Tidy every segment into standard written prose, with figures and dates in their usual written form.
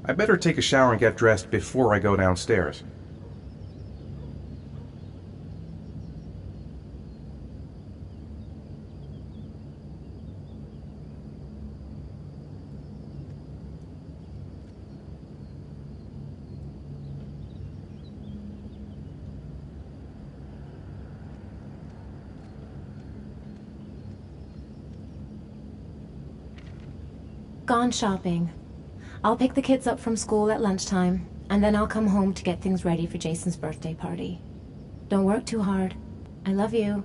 I better take a shower and get dressed before I go downstairs. Gone shopping. I'll pick the kids up from school at lunchtime, and then I'll come home to get things ready for Jason's birthday party. Don't work too hard. I love you.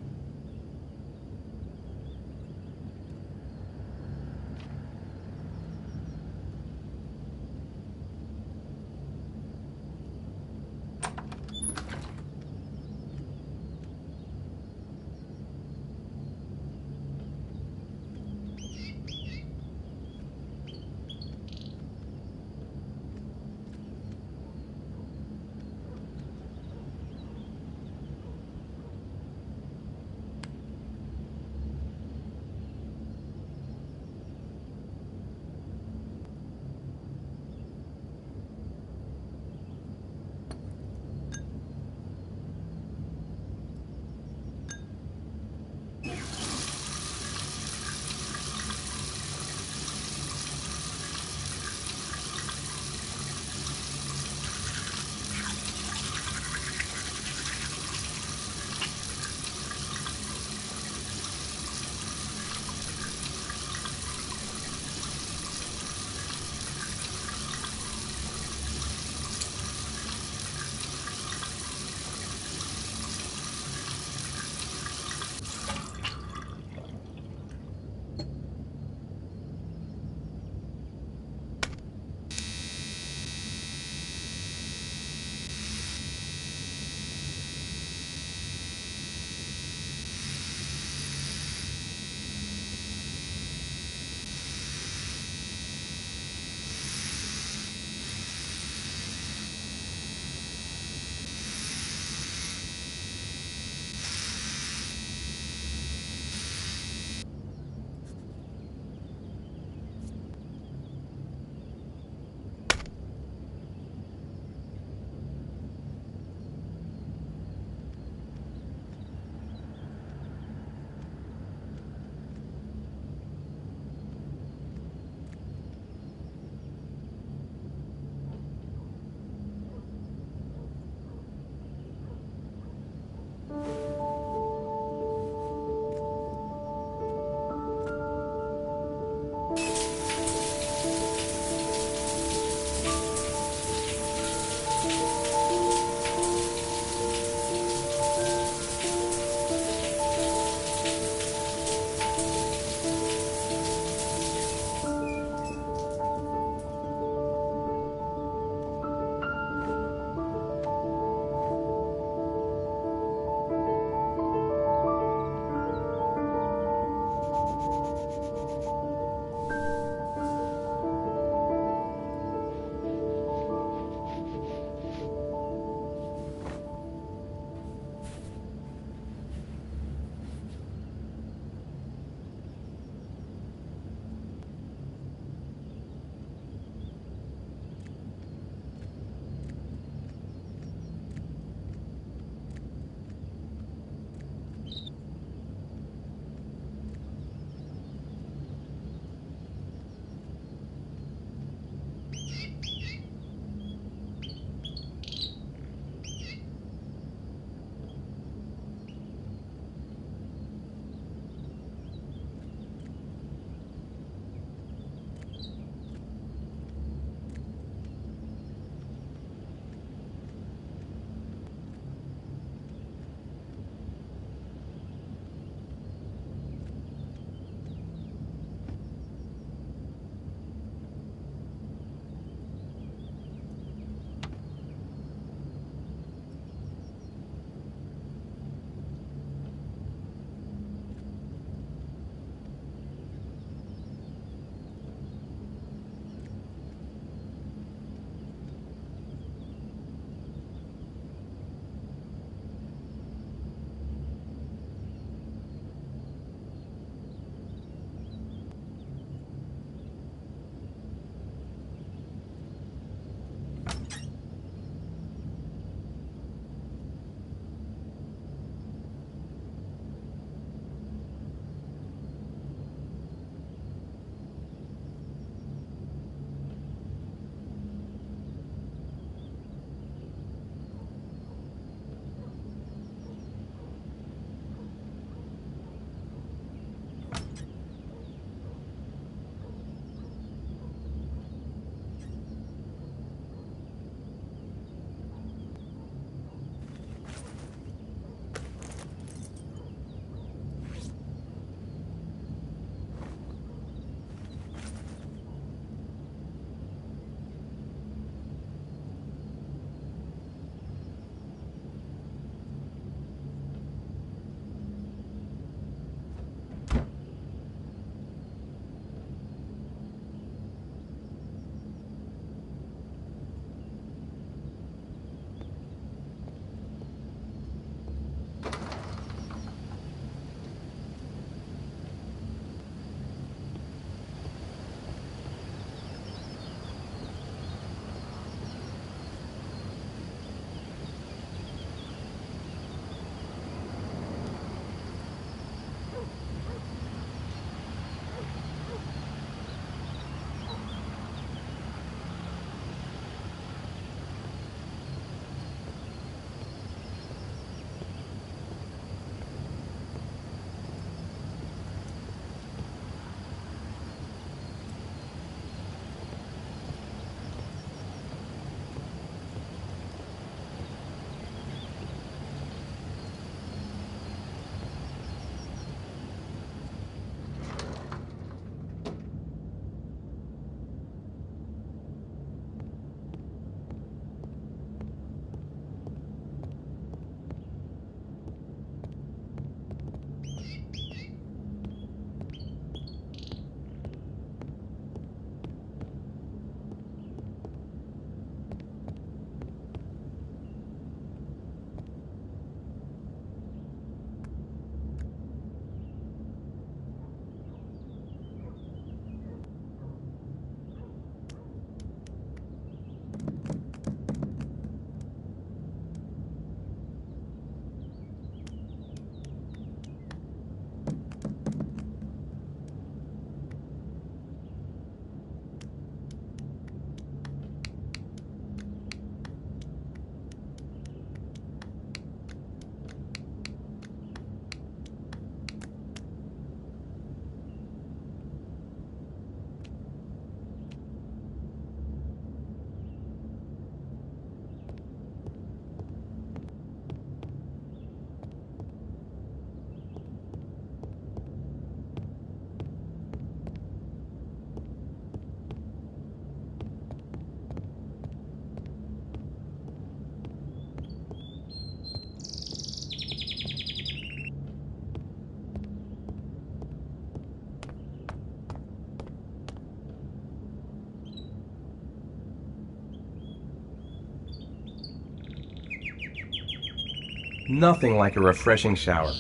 Nothing like a refreshing shower.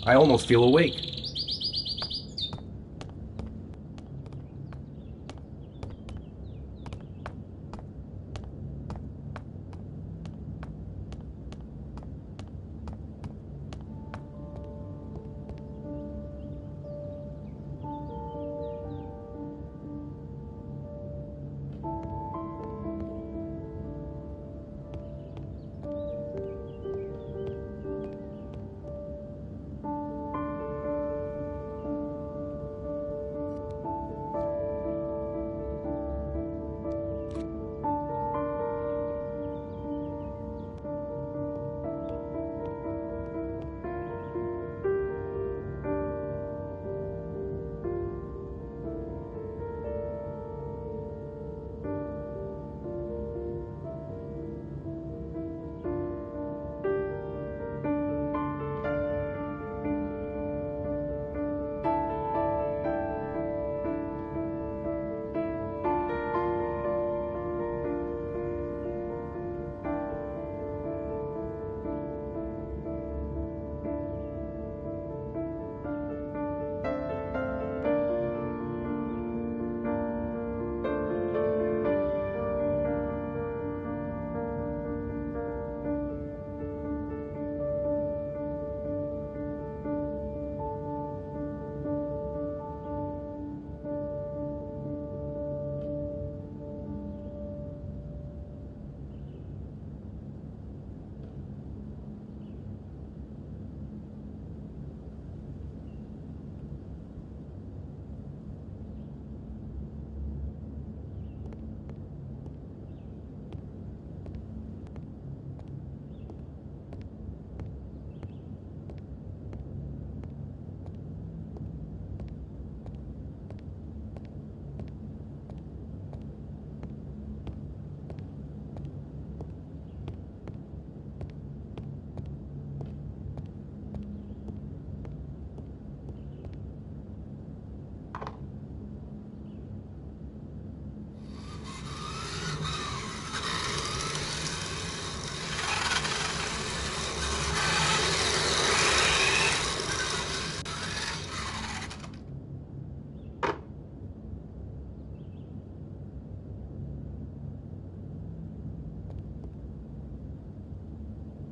I almost feel awake.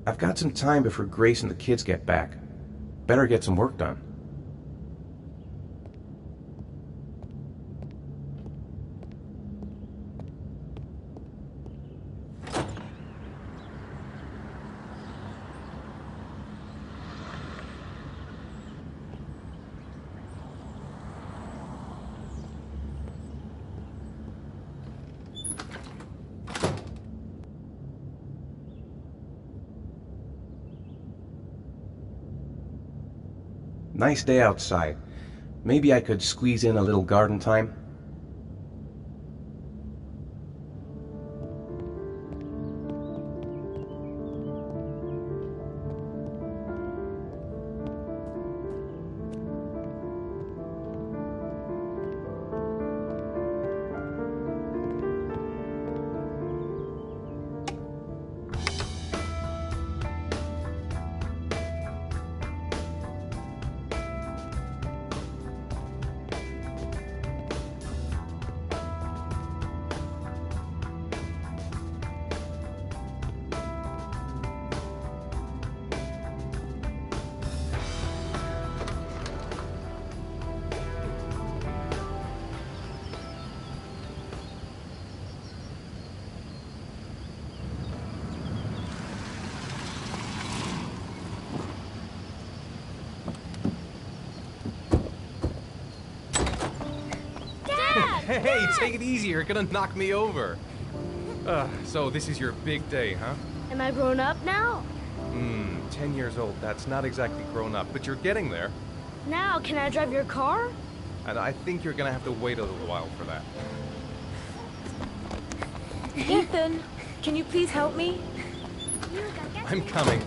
I've got some time before Grace and the kids get back. Better get some work done. Nice day outside. Maybe I could squeeze in a little garden time. Hey, take it easy, you're gonna knock me over. So this is your big day, huh? Am I grown up now? 10 years old, that's not exactly grown up, but you're getting there. Now, can I drive your car? And I think you're gonna have to wait a little while for that. Ethan, can you please help me? I'm coming.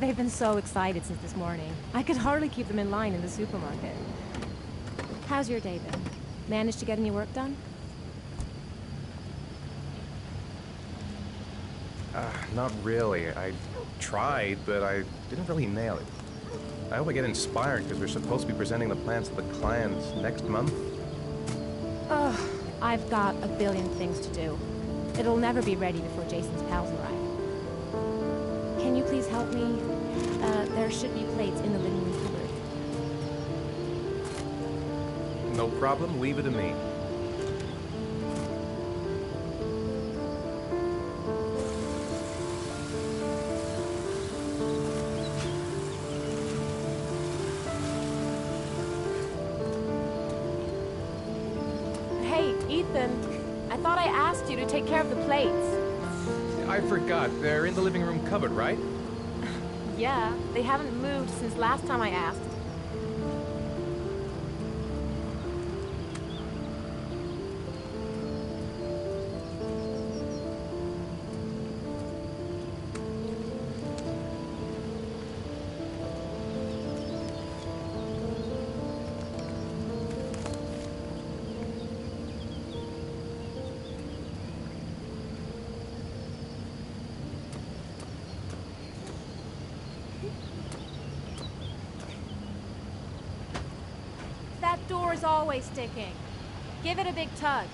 They've been so excited since this morning. I could hardly keep them in line in the supermarket. How's your day been? Managed to get any work done? Not really. I tried, but I didn't really nail it. I hope I get inspired because we're supposed to be presenting the plans to the clients next month. Ugh, I've got a billion things to do. It'll never be ready before Jason's pals arrive. Can you please help me? There should be plates in the living room cupboard. No problem. Leave it to me. Ethan, I thought I asked you to take care of the plates. I forgot. They're in the living room cupboard, right? Yeah, they haven't moved since last time I asked. That door is always sticking. Give it a big tug.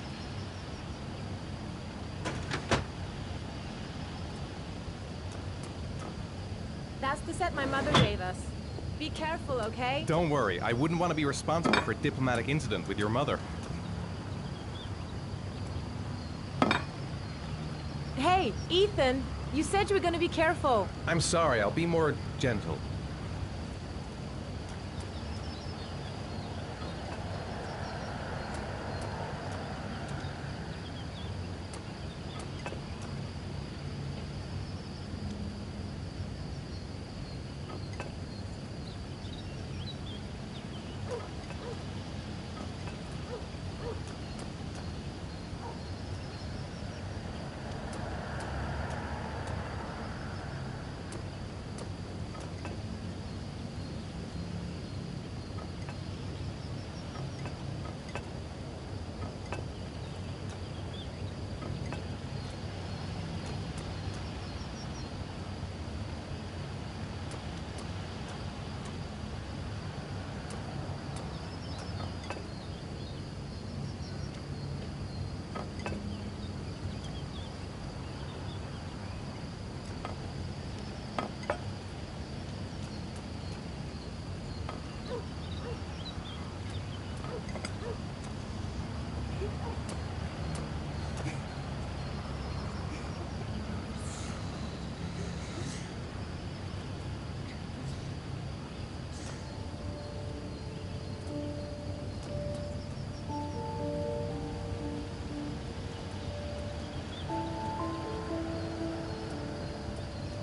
That's the set my mother gave us. Be careful, okay? Don't worry. I wouldn't want to be responsible for a diplomatic incident with your mother. Hey, Ethan, you said you were going to be careful. I'm sorry. I'll be more gentle.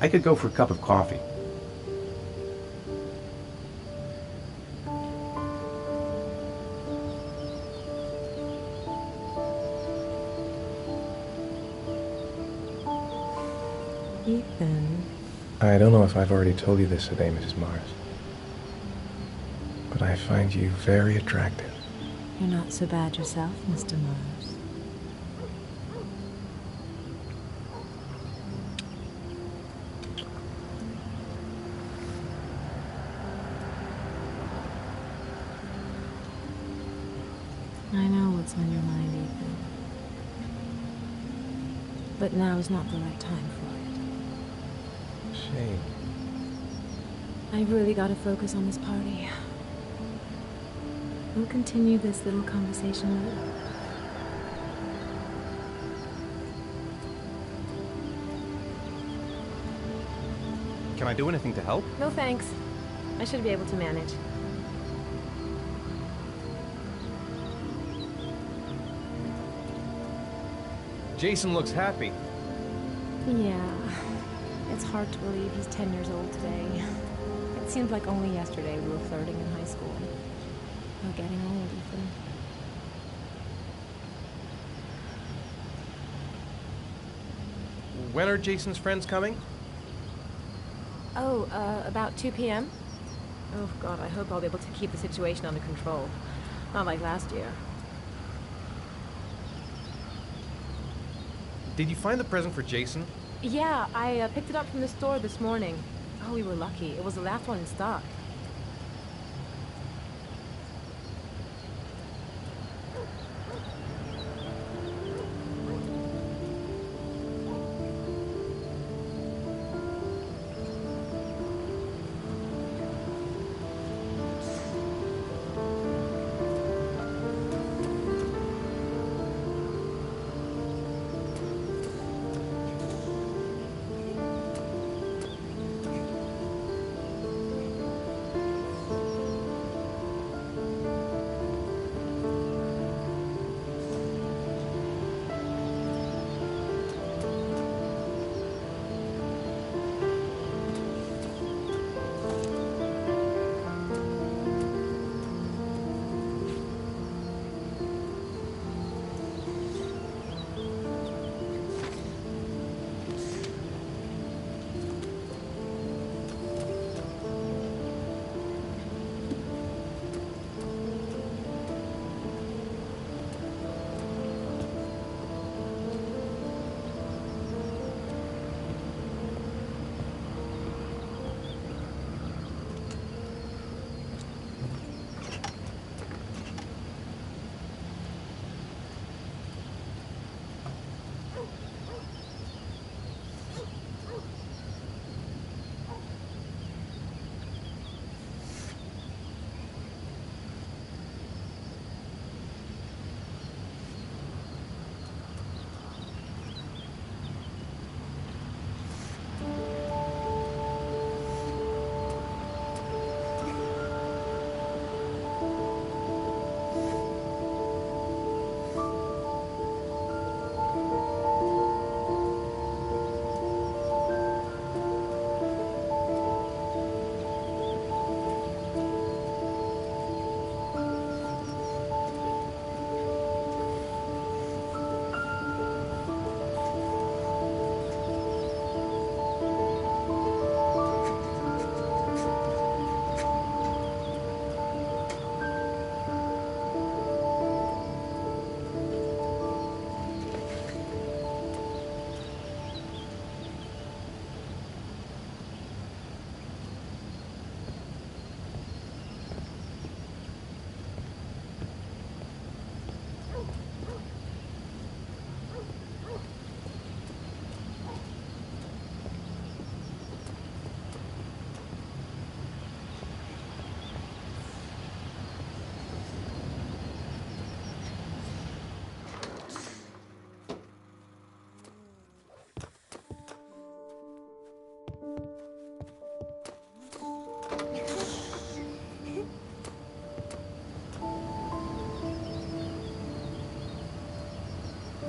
I could go for a cup of coffee. Ethan. I don't know if I've already told you this today, Mrs. Mars, but I find you very attractive. You're not so bad yourself, Mr. Mars. I know what's on your mind, Ethan. But now is not the right time for it. Shame. I've really got to focus on this party. We'll continue this little conversation later. Can I do anything to help? No thanks. I should be able to manage. Jason looks happy. Yeah. It's hard to believe he's 10 years old today. It seemed like only yesterday we were flirting in high school. We're getting old, Ethan. When are Jason's friends coming? Oh, about 2 p.m.? Oh, God, I hope I'll be able to keep the situation under control. Not like last year. Did you find the present for Jason? Yeah, I picked it up from the store this morning. Oh, we were lucky. It was the last one in stock.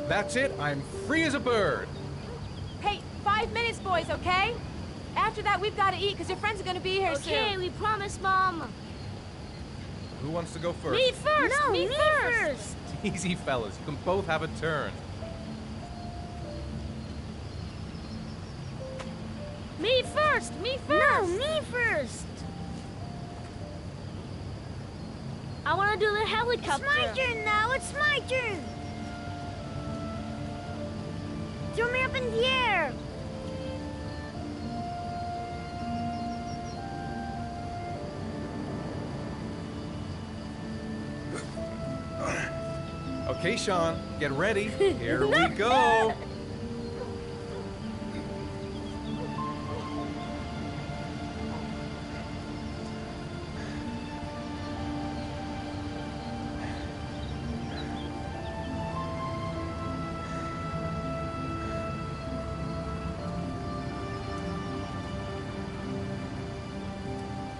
That's it. I'm free as a bird. Hey, 5 minutes, boys, okay? After that, we've got to eat, because your friends are going to be here soon. Okay, we promise, Mom. Who wants to go first? Me first! No, me me first! Easy, fellas. You can both have a turn. Me first! Me first! No, me first. I want to do the helicopter. It's my turn now. It's my turn. Throw me up in the air. Okay, Sean, get ready. Here we go.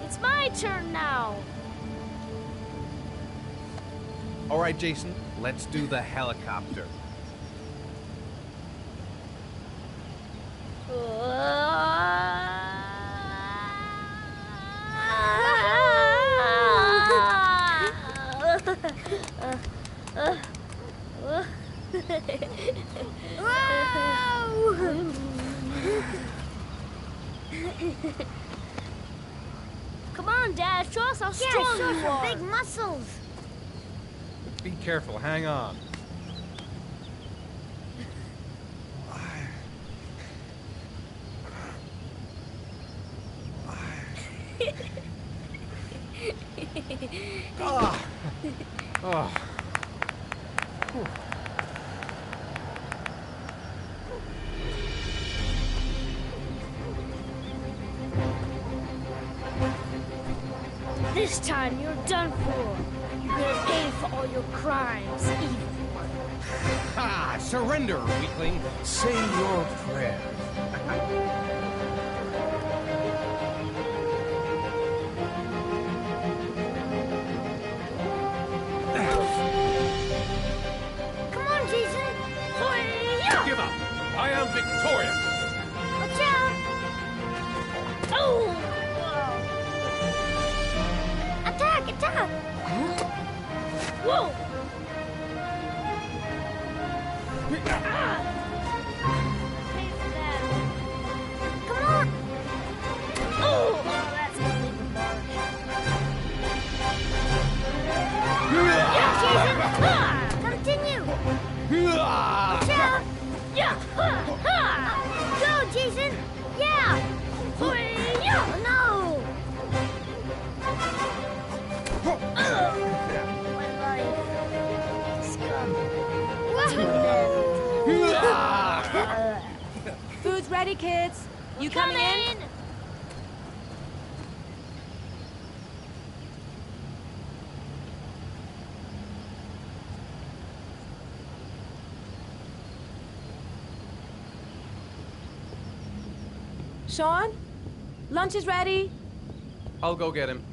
It's my turn now. All right, Jason, let's do the helicopter. Come on, Dad. Show us how strong you are. Big muscles. Be careful. Hang on. Oh. This time you're done for. You're gonna pay for all your crimes, evil one. Ah, surrender, weakling. Say your prayer. Come on, Jason. Hi-ya! Give up. I am victorious. Watch out. Oh! Attack, attack. Whoa! Pay for that. Come on. Oh, that's gonna leave a mark. Yeah, Jason! Ha! Continue. Watch out. Yeah! Ha! Ha! Go, Jason. Yeah. Hi-ya! Oh, no. My life has come to Woohoo. an end. Food's ready, kids. You coming in? Sean? Lunch is ready. I'll go get him.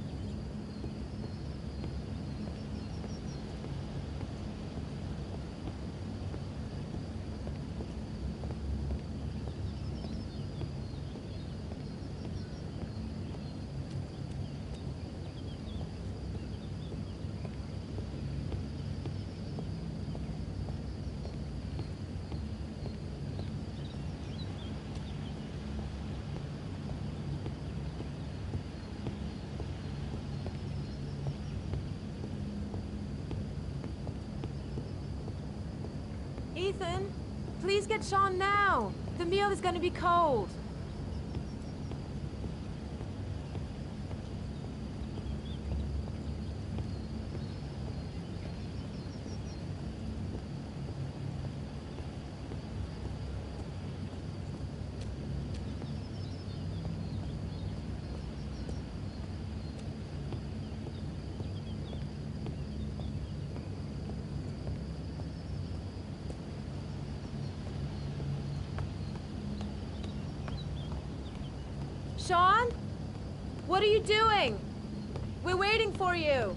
Ethan, please get Sean now. The meal is going to be cold. Sean? What are you doing? We're waiting for you.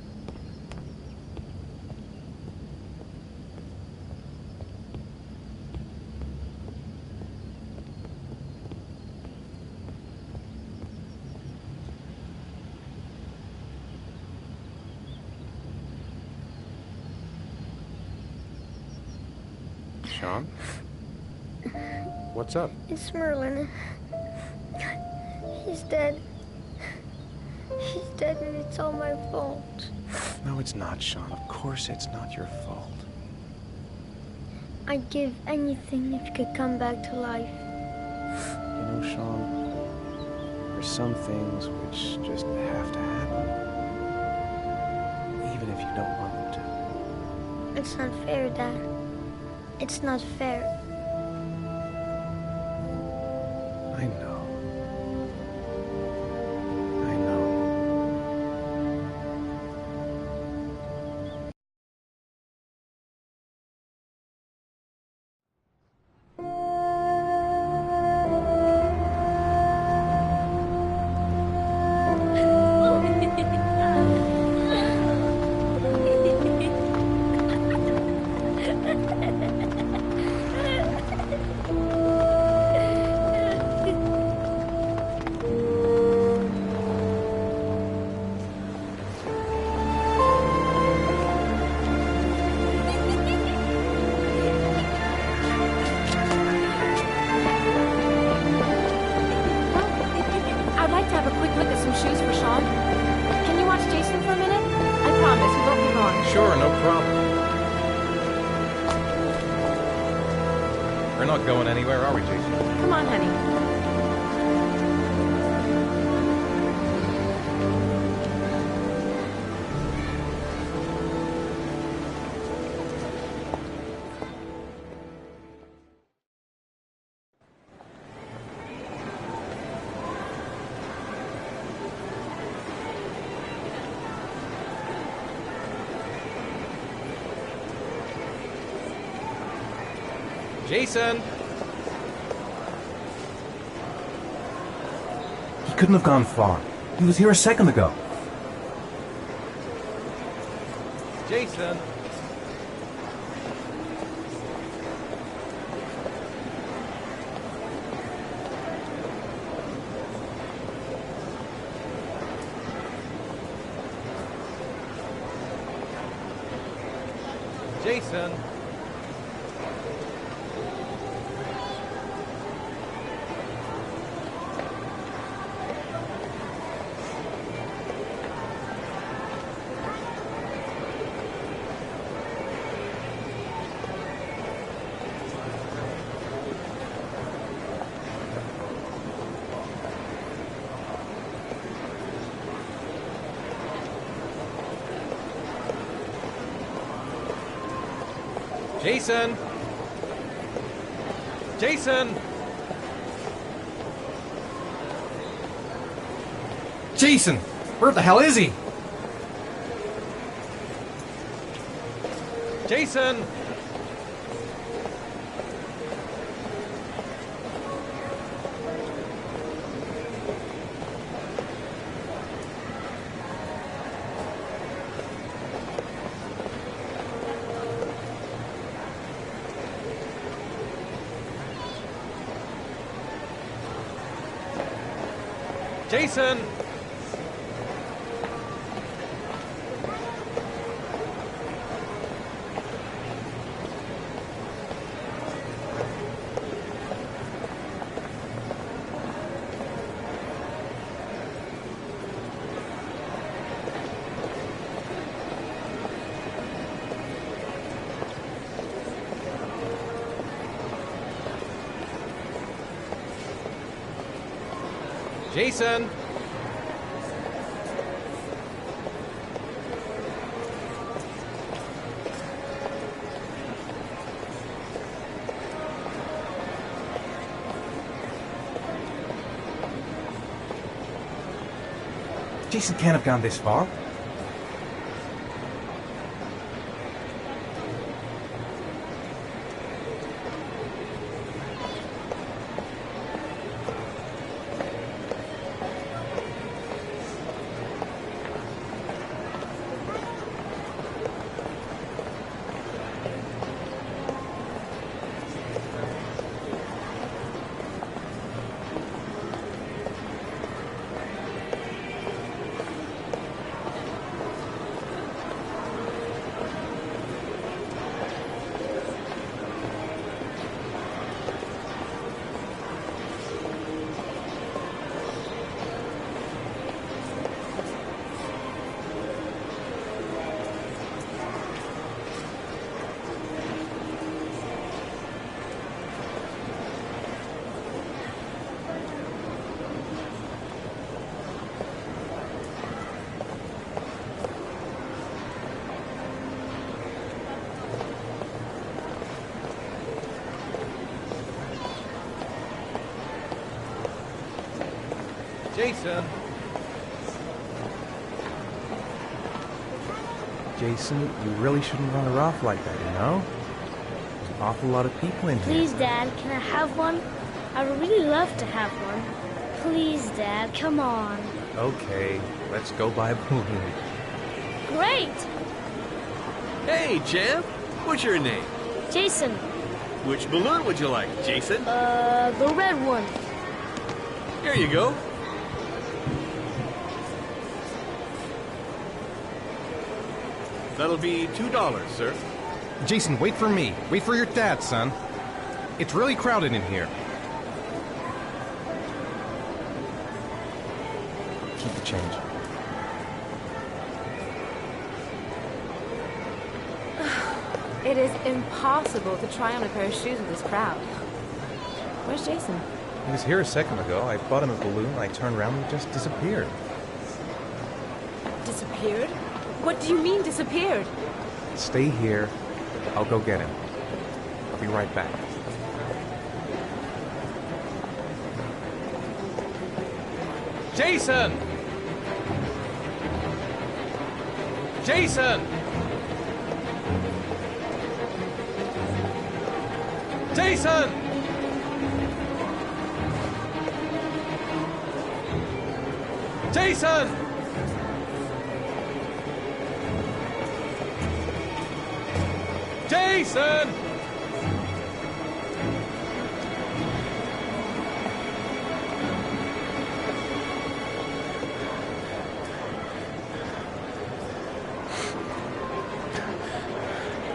Sean? What's up? It's Merlin. He's dead. He's dead and it's all my fault. No, it's not, Sean. Of course it's not your fault. I'd give anything if you could come back to life. You know, Sean, there's some things which just have to happen. Even if you don't want them to. It's not fair, Dad. It's not fair. I know. I know. Sure, no problem. We're not going anywhere, are we, Jason? Come on, honey. Jason! He couldn't have gone far. He was here a second ago. Jason! Jason! Jason! Jason! Jason! Where the hell is he? Jason! Jason! Jason! Jason can't have gone this far. Jason! Jason, you really shouldn't run her off like that, you know? There's an awful lot of people in here. Please, Dad, can I have one? I would really love to have one. Please, Dad, come on. Okay, let's go buy a balloon. Great! Hey, champ! What's your name? Jason, Which balloon would you like, Jason? the red one. Here you go. That'll be $2, sir. Jason, wait for me. Wait for your dad, son. It's really crowded in here. Keep the change. It is impossible to try on a pair of shoes with this crowd. Where's Jason? He was here a second ago. I bought him a balloon. I turned around and he just disappeared. Disappeared? What do you mean disappeared? Stay here. I'll go get him. I'll be right back. Jason! Jason! Jason! Jason! Jason!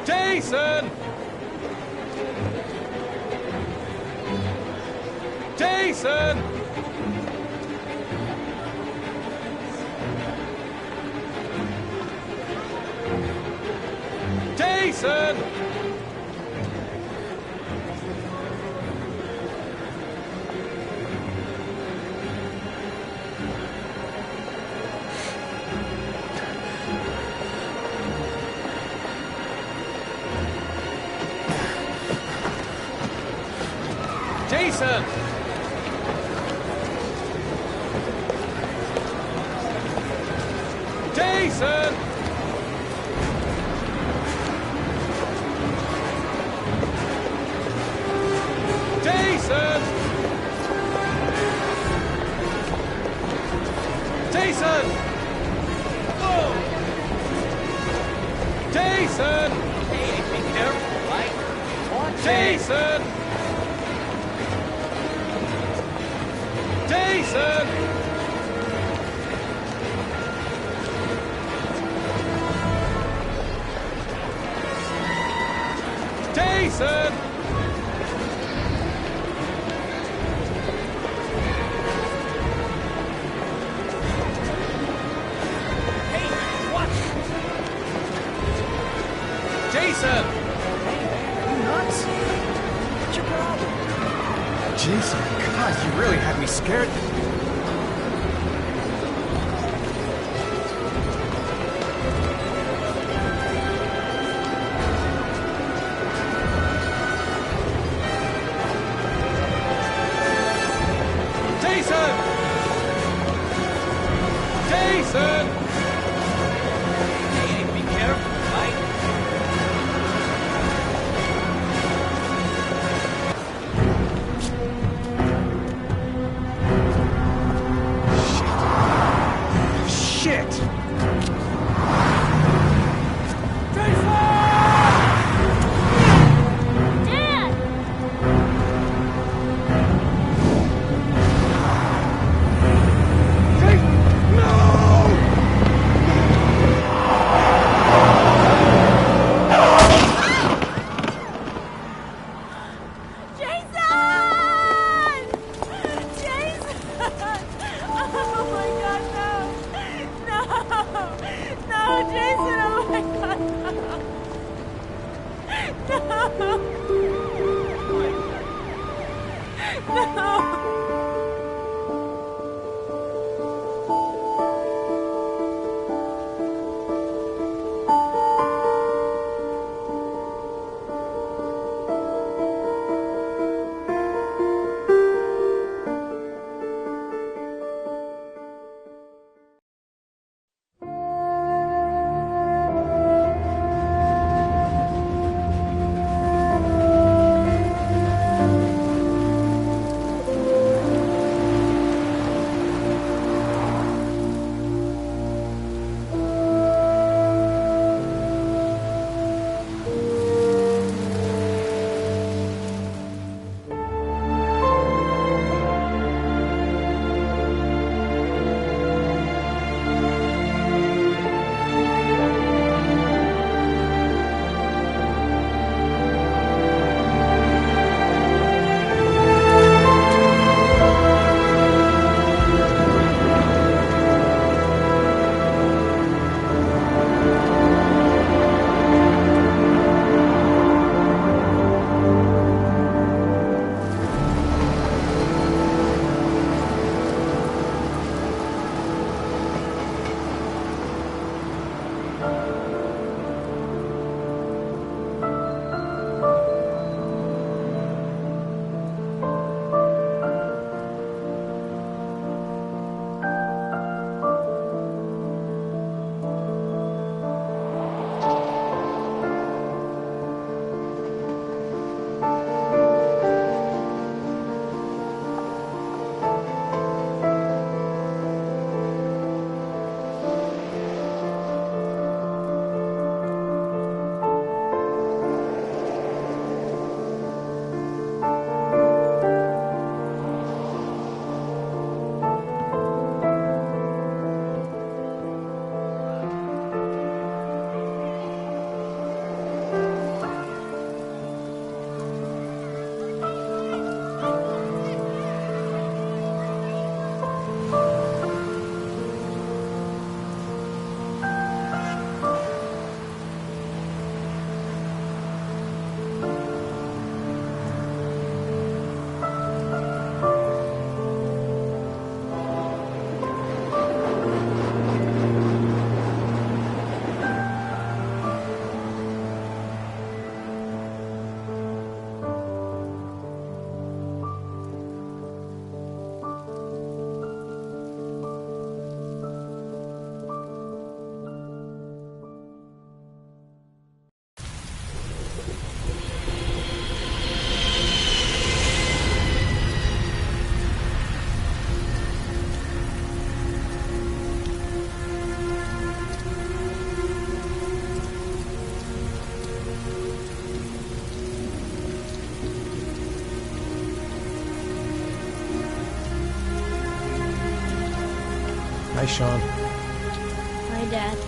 Jason! Jason! Jason! Jason! Jason! Jason! Jason! Oh! Jason! Hey, be careful, right? Jason! Jason! Jason! Hey, watch! Jason! You nuts? What's your problem? Jason, God, you really had me scared. Jason! Jason! Hey, be careful, right? Shit! Dad! Hi, Sean. Hi, Dad.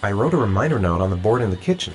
I wrote a reminder note on the board in the kitchen.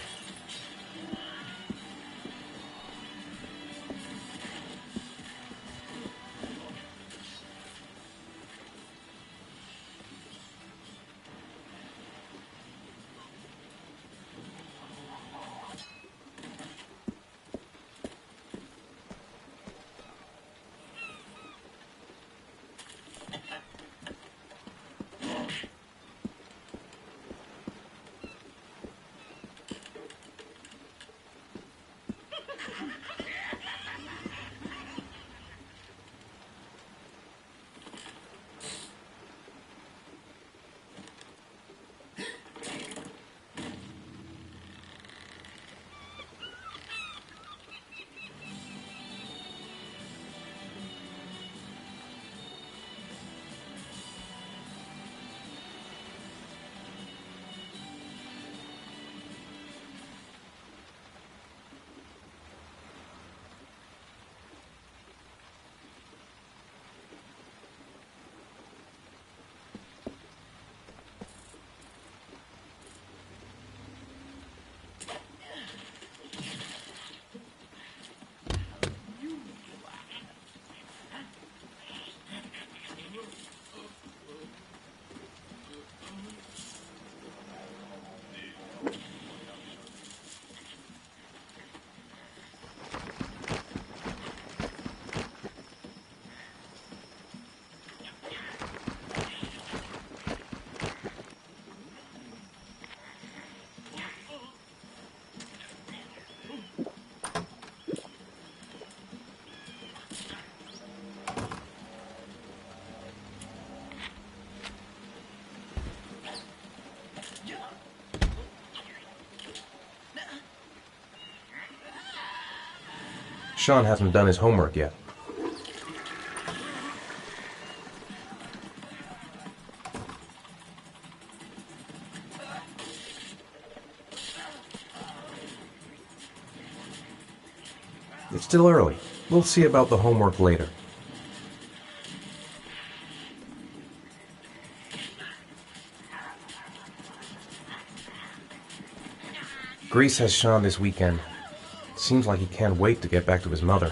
Sean hasn't done his homework yet. It's still early. We'll see about the homework later. Greece has Sean this weekend. Seems like he can't wait to get back to his mother.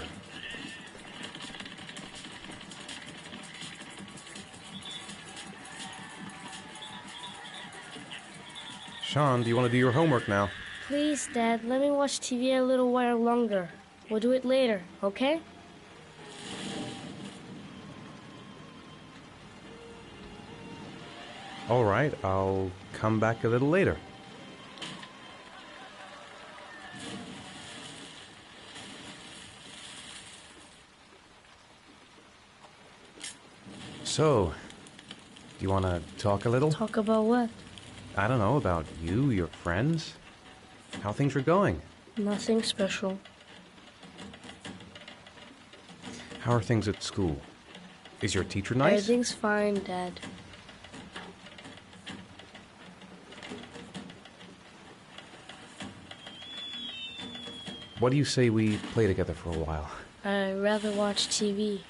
Sean, do you want to do your homework now? Please, Dad, let me watch TV a little while longer. We'll do it later, okay? All right, I'll come back a little later. So, do you want to talk a little? Talk about what? I don't know, about you, your friends, how things are going. Nothing special. How are things at school? Is your teacher nice? Everything's fine, Dad. What do you say we play together for a while? I'd rather watch TV.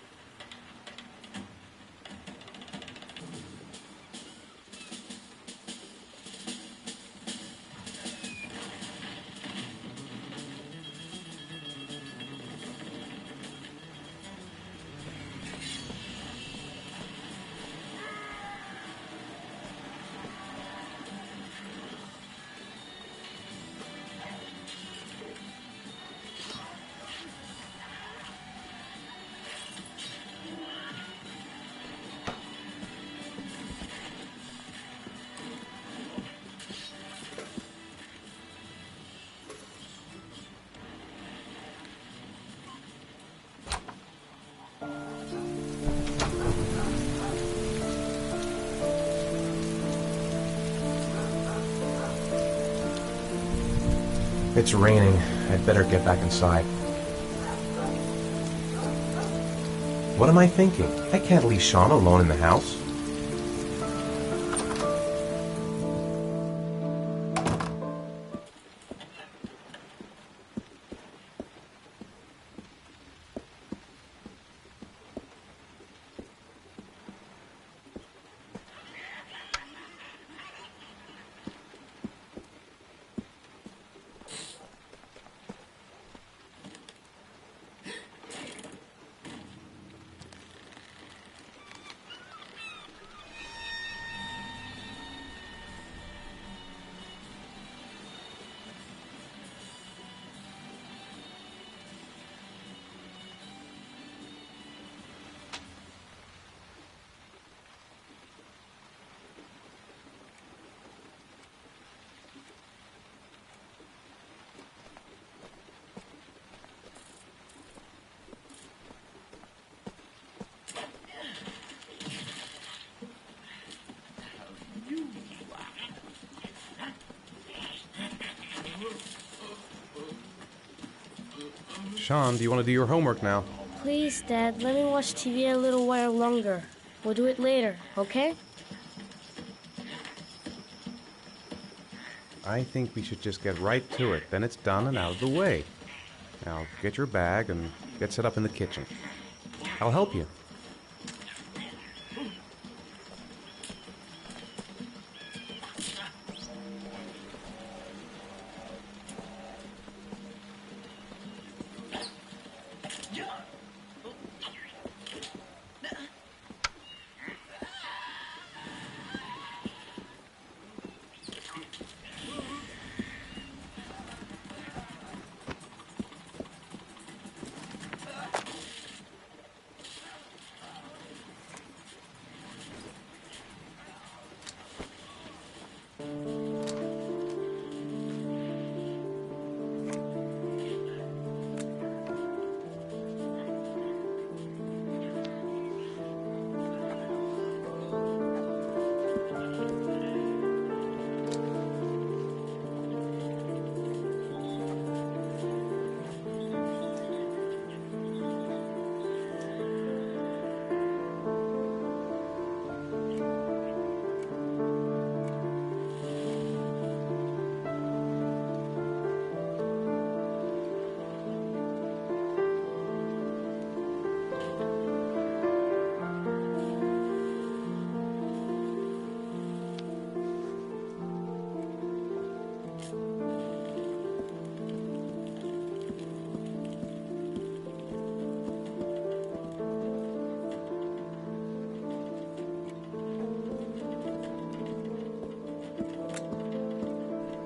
It's raining. I'd better get back inside. What am I thinking? I can't leave Sean alone in the house. Sean, do you want to do your homework now? Please, Dad, let me watch TV a little while longer. We'll do it later, okay? I think we should just get right to it. Then it's done and out of the way. Now, get your bag and get set up in the kitchen. I'll help you.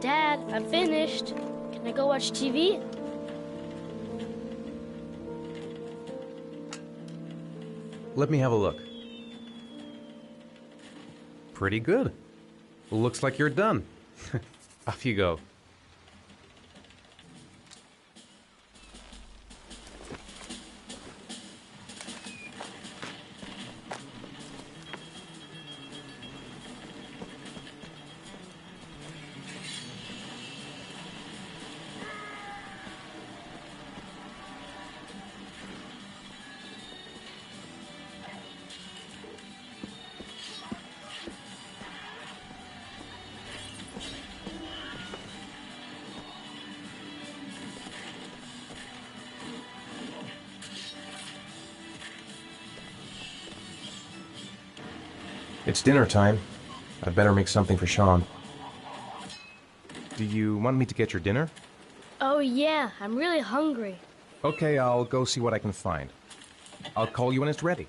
Dad, I'm finished. Can I go watch TV? Let me have a look. Pretty good. Looks like you're done. Off you go. It's dinner time. I'd better make something for Sean. Do you want me to get your dinner? Oh yeah, I'm really hungry. Okay, I'll go see what I can find. I'll call you when it's ready.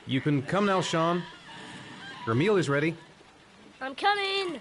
You can come now, Sean. Your meal is ready. I'm coming!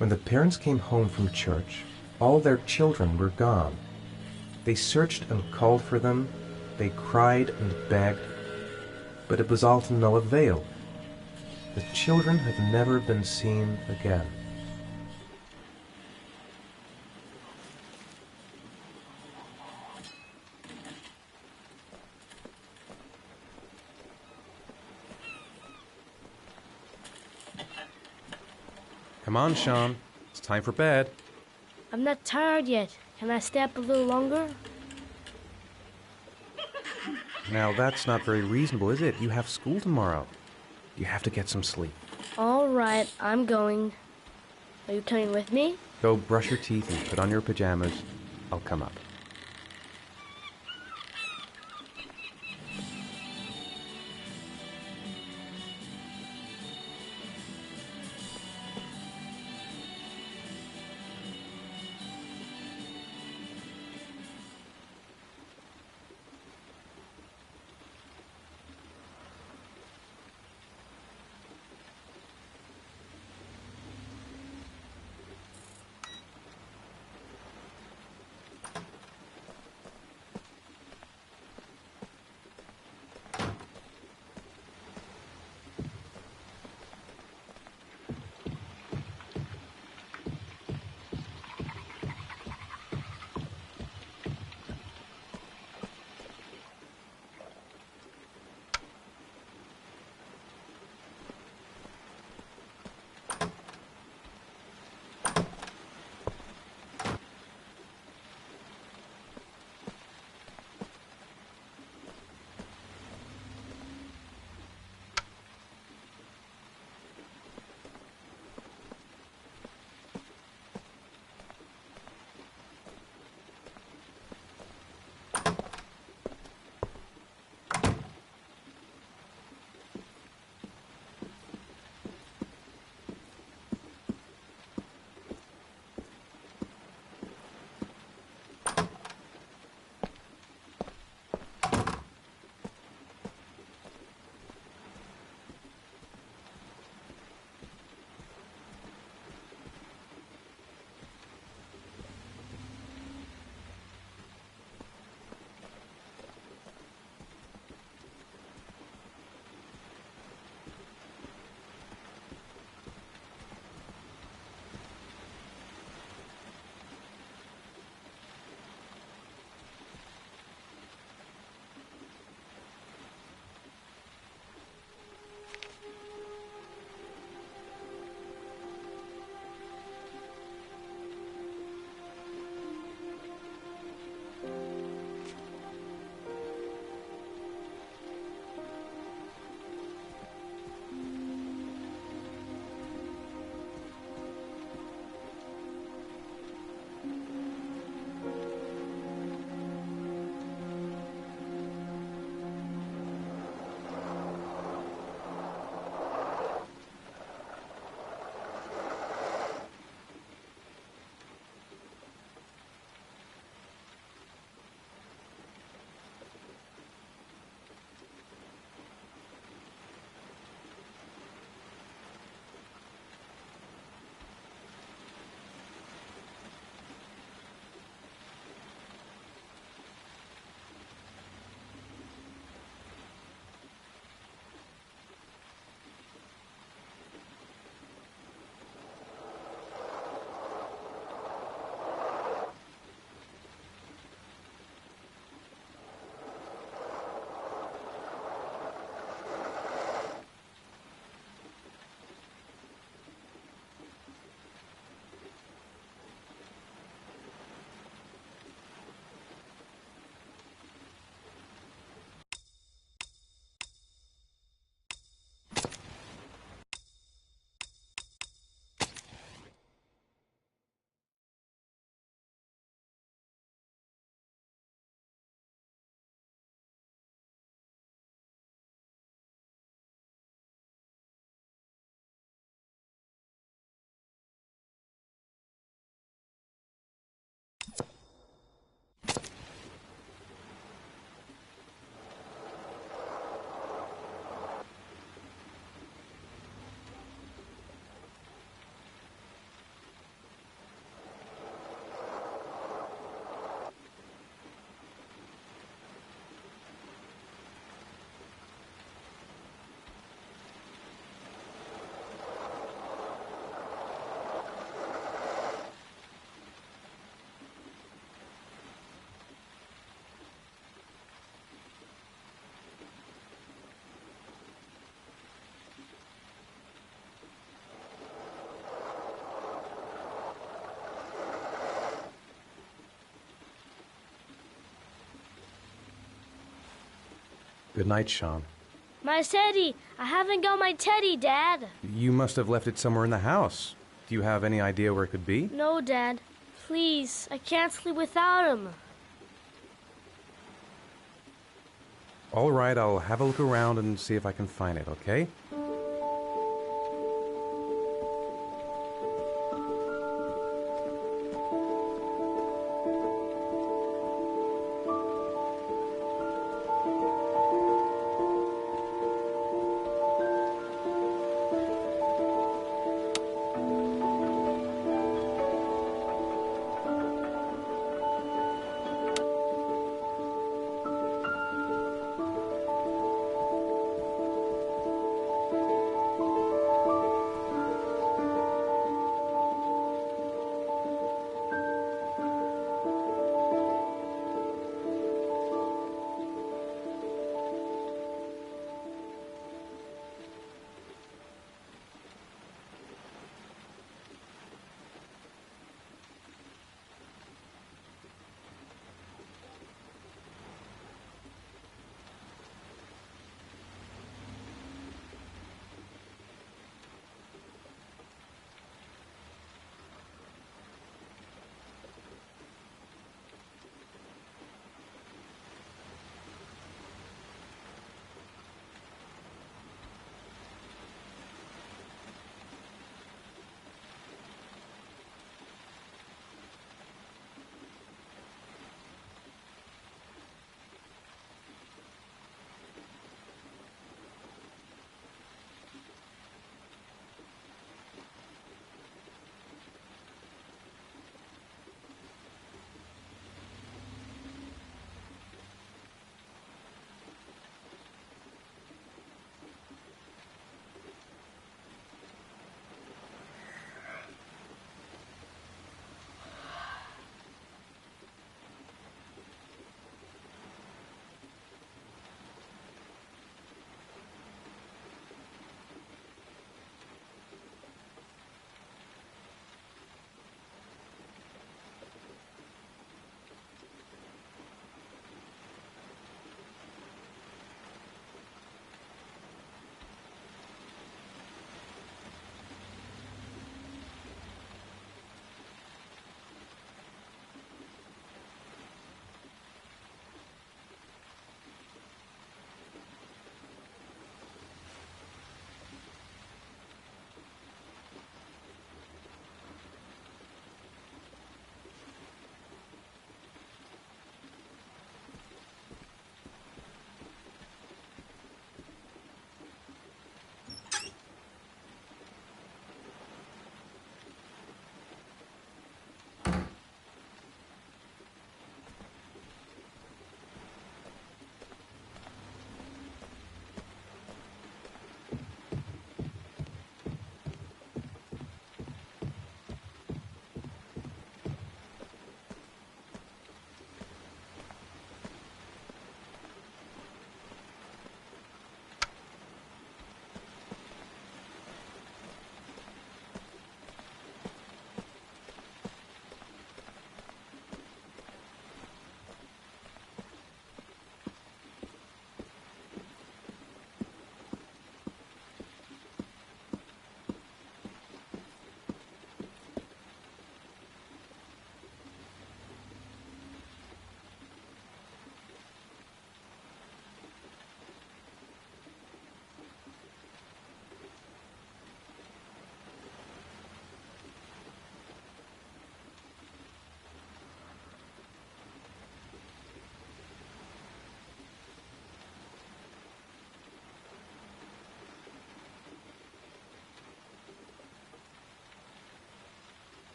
When the parents came home from church, all their children were gone. They searched and called for them, they cried and begged, but it was all to no avail. The children have never been seen again. Come on, Sean. It's time for bed. I'm not tired yet. Can I stay up a little longer? Now, that's not very reasonable, is it? You have school tomorrow. You have to get some sleep. All right, I'm going. Are you coming with me? Go brush your teeth and put on your pajamas. I'll come up. Good night, Sean. My teddy! I haven't got my teddy, Dad. You must have left it somewhere in the house. Do you have any idea where it could be? No, Dad. Please, I can't sleep without him. All right, I'll have a look around and see if I can find it, okay?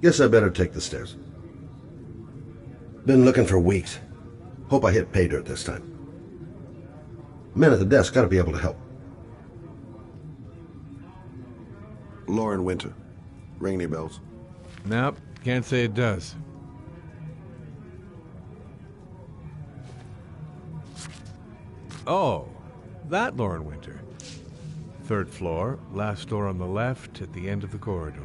Guess I better take the stairs. Been looking for weeks. Hope I hit pay dirt this time. Man at the desk gotta be able to help. Lauren Winter. Ring any bells? Nope, can't say it does. Oh, that Lauren Winter. 3rd floor, last door on the left at the end of the corridor.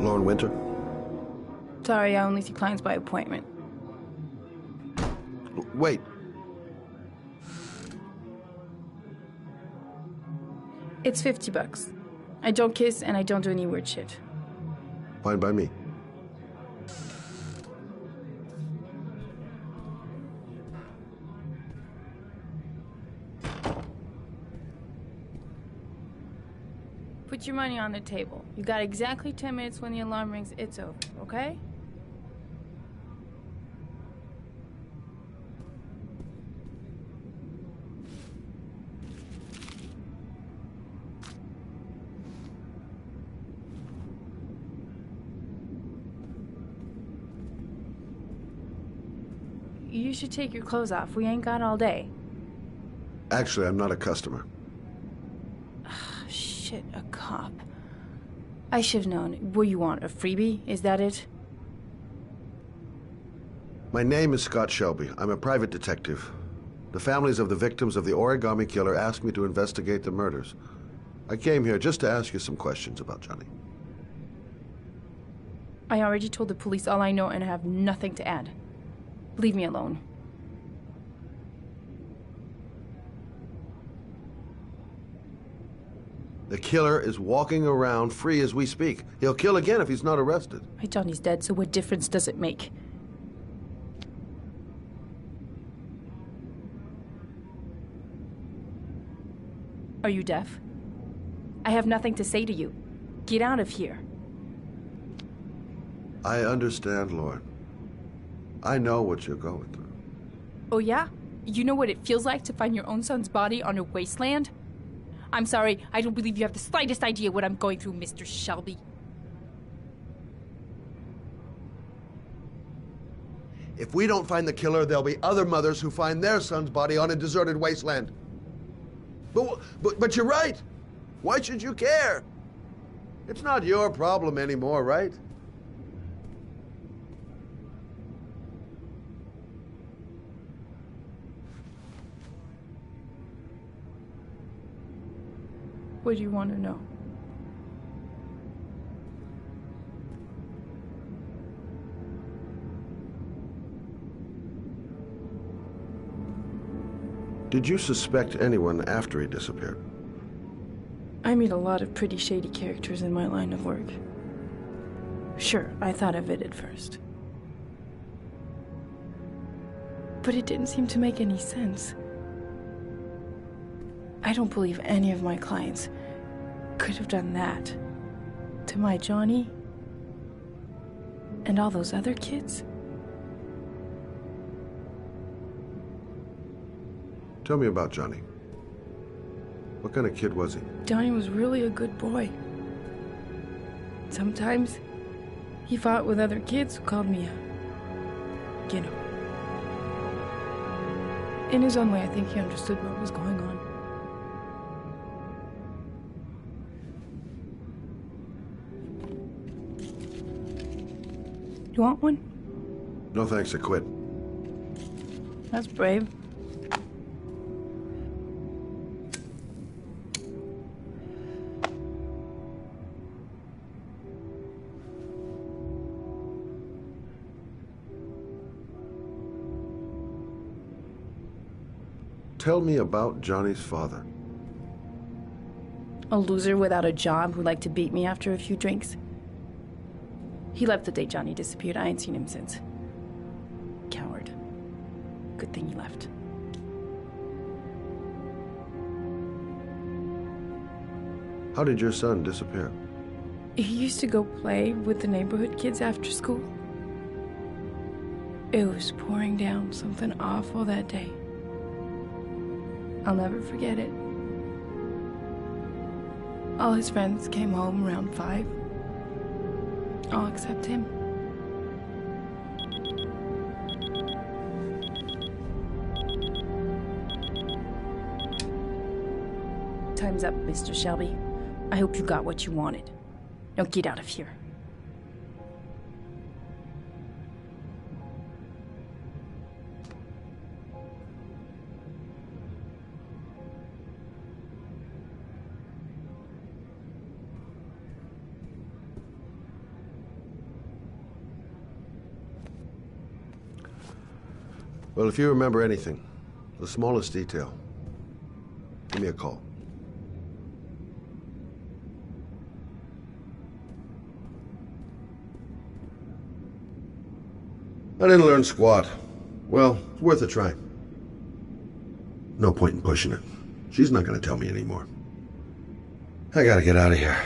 Lauren Winter? Sorry, I only see clients by appointment. Wait. It's $50. I don't kiss and I don't do any weird shit. Fine by me. Put your money on the table. You got exactly 10 minutes. When the alarm rings, it's over, okay? You should take your clothes off. We ain't got all day. Actually, I'm not a customer. Shit, a cop. I should have known. What do you want, a freebie? Is that it? My name is Scott Shelby. I'm a private detective. The families of the victims of the origami killer asked me to investigate the murders. I came here just to ask you some questions about Johnny. I already told the police all I know and I have nothing to add. Leave me alone. The killer is walking around free as we speak. He'll kill again if he's not arrested. My Johnny's dead, so what difference does it make? Are you deaf? I have nothing to say to you. Get out of here. I understand, Lauren. I know what you're going through. Oh yeah? You know what it feels like to find your own son's body on a wasteland? I'm sorry, I don't believe you have the slightest idea what I'm going through, Mr. Shelby. If we don't find the killer, there'll be other mothers who find their son's body on a deserted wasteland. But you're right. Why should you care? It's not your problem anymore, right? What do you want to know? Did you suspect anyone after he disappeared? I meet a lot of pretty shady characters in my line of work. Sure, I thought of it at first. But it didn't seem to make any sense. I don't believe any of my clients could have done that to my Johnny and all those other kids. Tell me about Johnny. What kind of kid was he? Johnny was really a good boy. Sometimes he fought with other kids who called me a, you know. In his own way, I think he understood what was going on. You want one? No thanks, I quit. That's brave. Tell me about Johnny's father. A loser without a job who liked to beat me after a few drinks. He left the day Johnny disappeared. I ain't seen him since. Coward. Good thing he left. How did your son disappear? He used to go play with the neighborhood kids after school. It was pouring down something awful that day. I'll never forget it. All his friends came home around 5. All except him. Time's up, Mr. Shelby. I hope you got what you wanted. Now get out of here. Well, if you remember anything, the smallest detail, give me a call. I didn't learn squat. Well, it's worth a try. No point in pushing it. She's not going to tell me anymore. I gotta get out of here.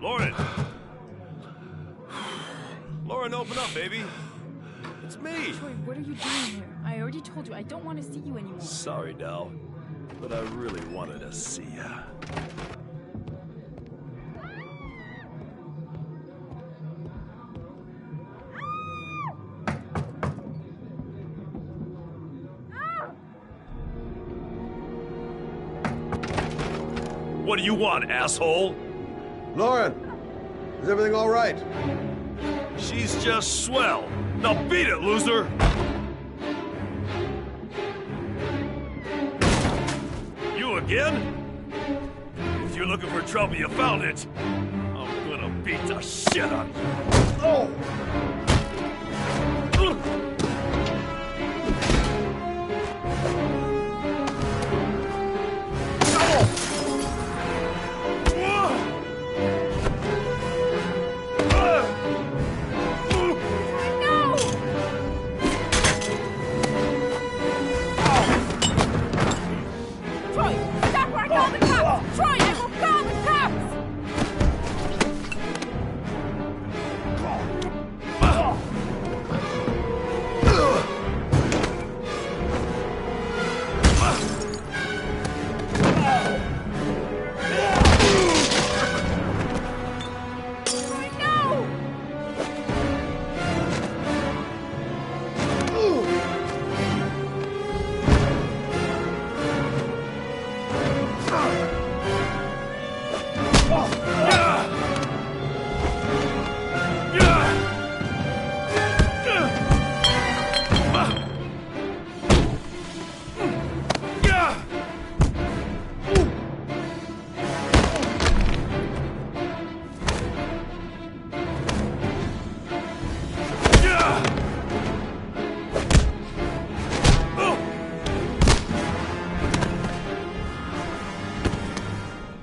Lauren! Lauren, open up, baby. It's me. Troy, what are you doing here? I already told you I don't want to see you anymore. Sorry, Dal, but I really wanted to see ya. What do you want, asshole? Lauren, is everything all right? She's just swell. Now beat it, loser! You again? If you're looking for trouble, you found it. I'm gonna beat the shit out of you. Oh!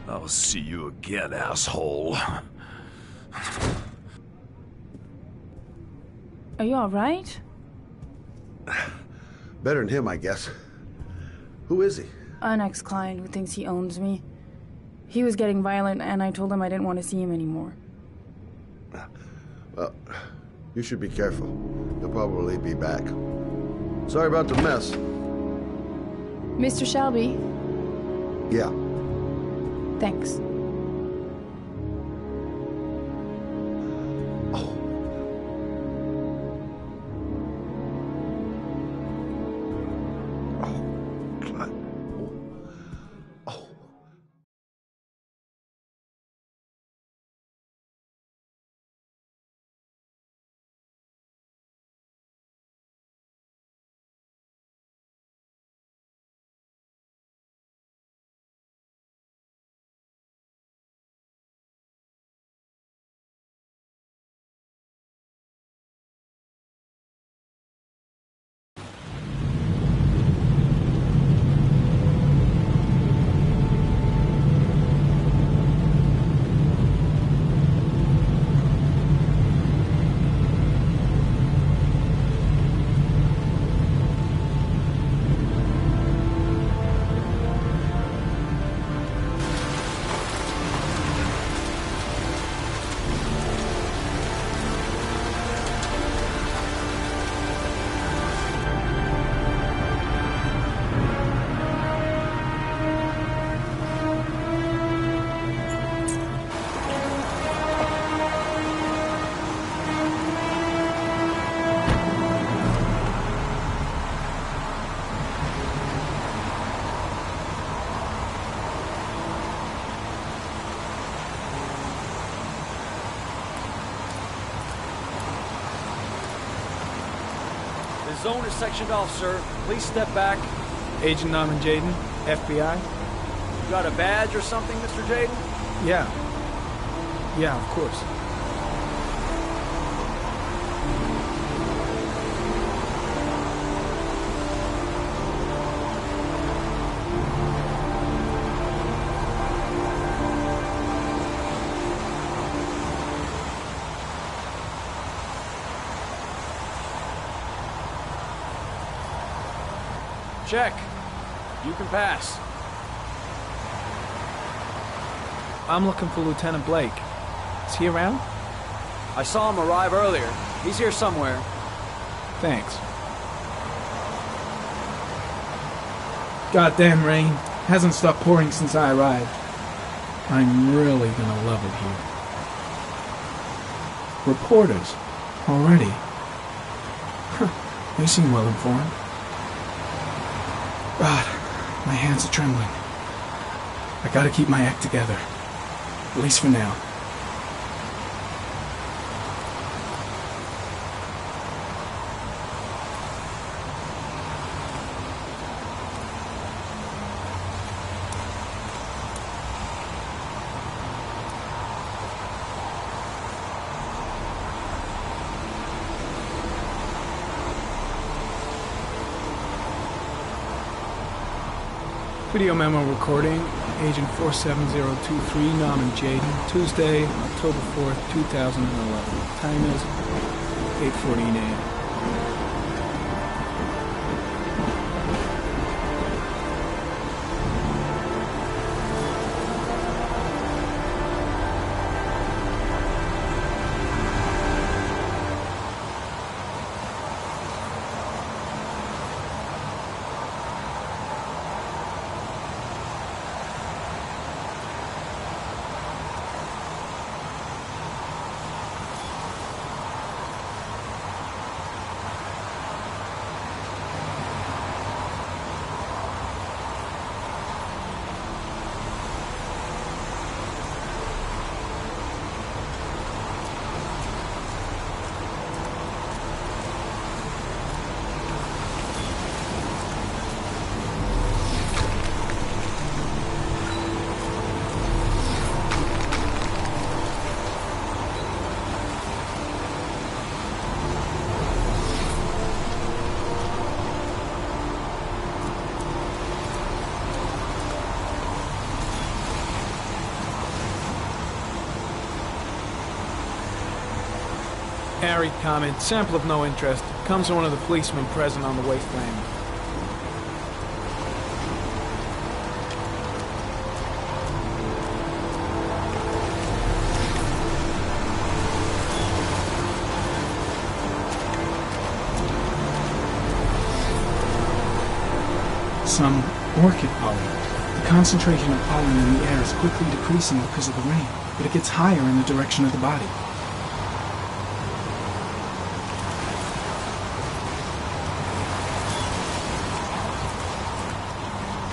I'll see you again, asshole. Are you alright? Better than him, I guess. Who is he? An ex-client who thinks he owns me. He was getting violent, and I told him I didn't want to see him anymore. Well, you should be careful. He'll probably be back. Sorry about the mess. Mr. Shelby, Yeah. Thanks. The zone is sectioned off, sir. Please step back. Agent Norman Jaden, FBI. You got a badge or something, Mr. Jaden? Yeah. Yeah, of course. Check. You can pass. I'm looking for Lieutenant Blake. Is he around? I saw him arrive earlier. He's here somewhere. Thanks. Goddamn rain. Hasn't stopped pouring since I arrived. I'm really gonna love it here. Reporters. Already. They seem well informed. God, my hands are trembling. I gotta keep my act together. At least for now. Video memo recording, Agent 47023, Norman Jaden, Tuesday, October 4th, 2011. Time is 8:14 a.m. Arid comment, sample of no interest. Comes from one of the policemen present on the wasteland. Some orchid pollen. The concentration of pollen in the air is quickly decreasing because of the rain, but it gets higher in the direction of the body.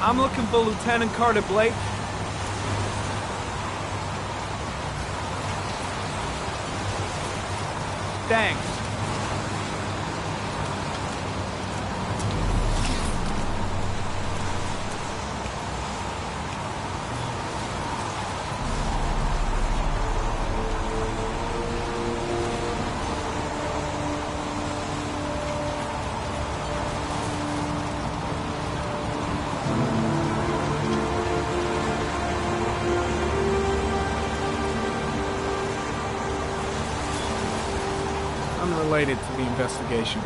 I'm looking for Lieutenant Carter Blake. Thanks. Related to the investigation.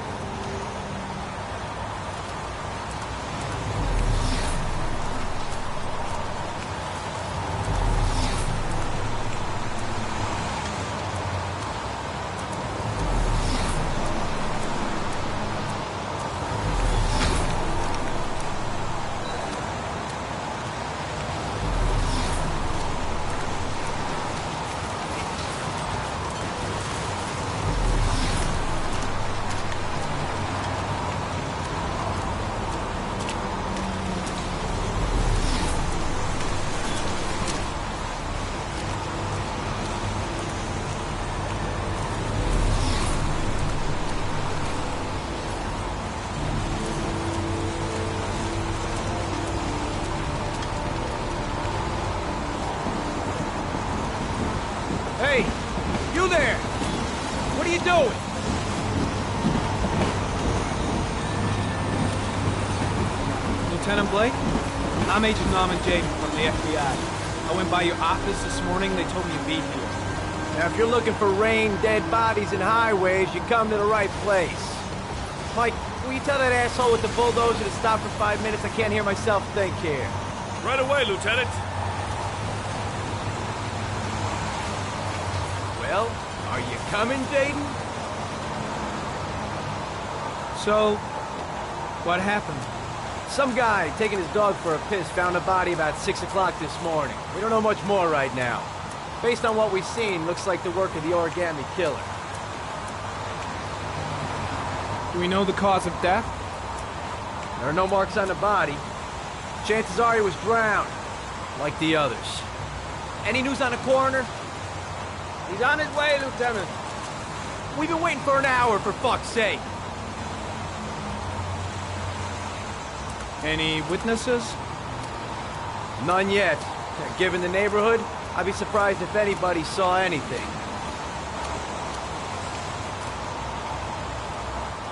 Hey, you there! What are you doing? Lieutenant Blake? I'm Agent Norman Jaden from the FBI. I went by your office this morning. They told me you'd be here. Now, if you're looking for rain, dead bodies, and highways, you come to the right place. Mike, will you tell that asshole with the bulldozer to stop for 5 minutes? I can't hear myself think here. Right away, Lieutenant. Well, are you coming, Jaden? So, what happened? Some guy taking his dog for a piss found a body about 6 o'clock this morning. We don't know much more right now. Based on what we've seen, looks like the work of the origami killer. Do we know the cause of death? There are no marks on the body. Chances are he was drowned, like the others. Any news on the coroner? He's on his way, Lieutenant. We've been waiting for an hour, for fuck's sake. Any witnesses? None yet. Given the neighborhood, I'd be surprised if anybody saw anything.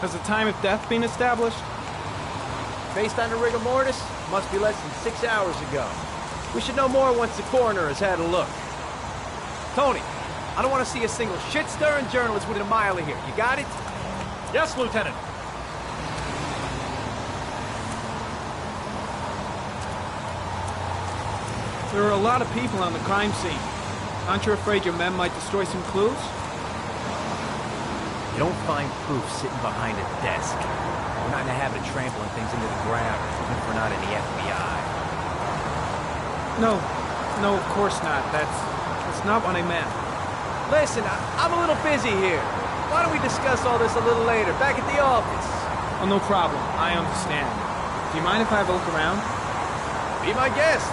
Has the time of death been established? Based on the rigor mortis, must be less than 6 hours ago. We should know more once the coroner has had a look. Tony, I don't want to see a single shit-stirring journalist within a mile of here. You got it? Yes, Lieutenant. There are a lot of people on the crime scene. Aren't you afraid your men might destroy some clues? You don't find proof sitting behind a desk. We're not in the habit of trampling things into the ground, even if we're not in the FBI. No, of course not. That's not what I meant. Listen, I'm a little busy here. Why don't we discuss all this a little later, back at the office? Oh, no problem. I understand. Do you mind if I have a look around? Be my guest.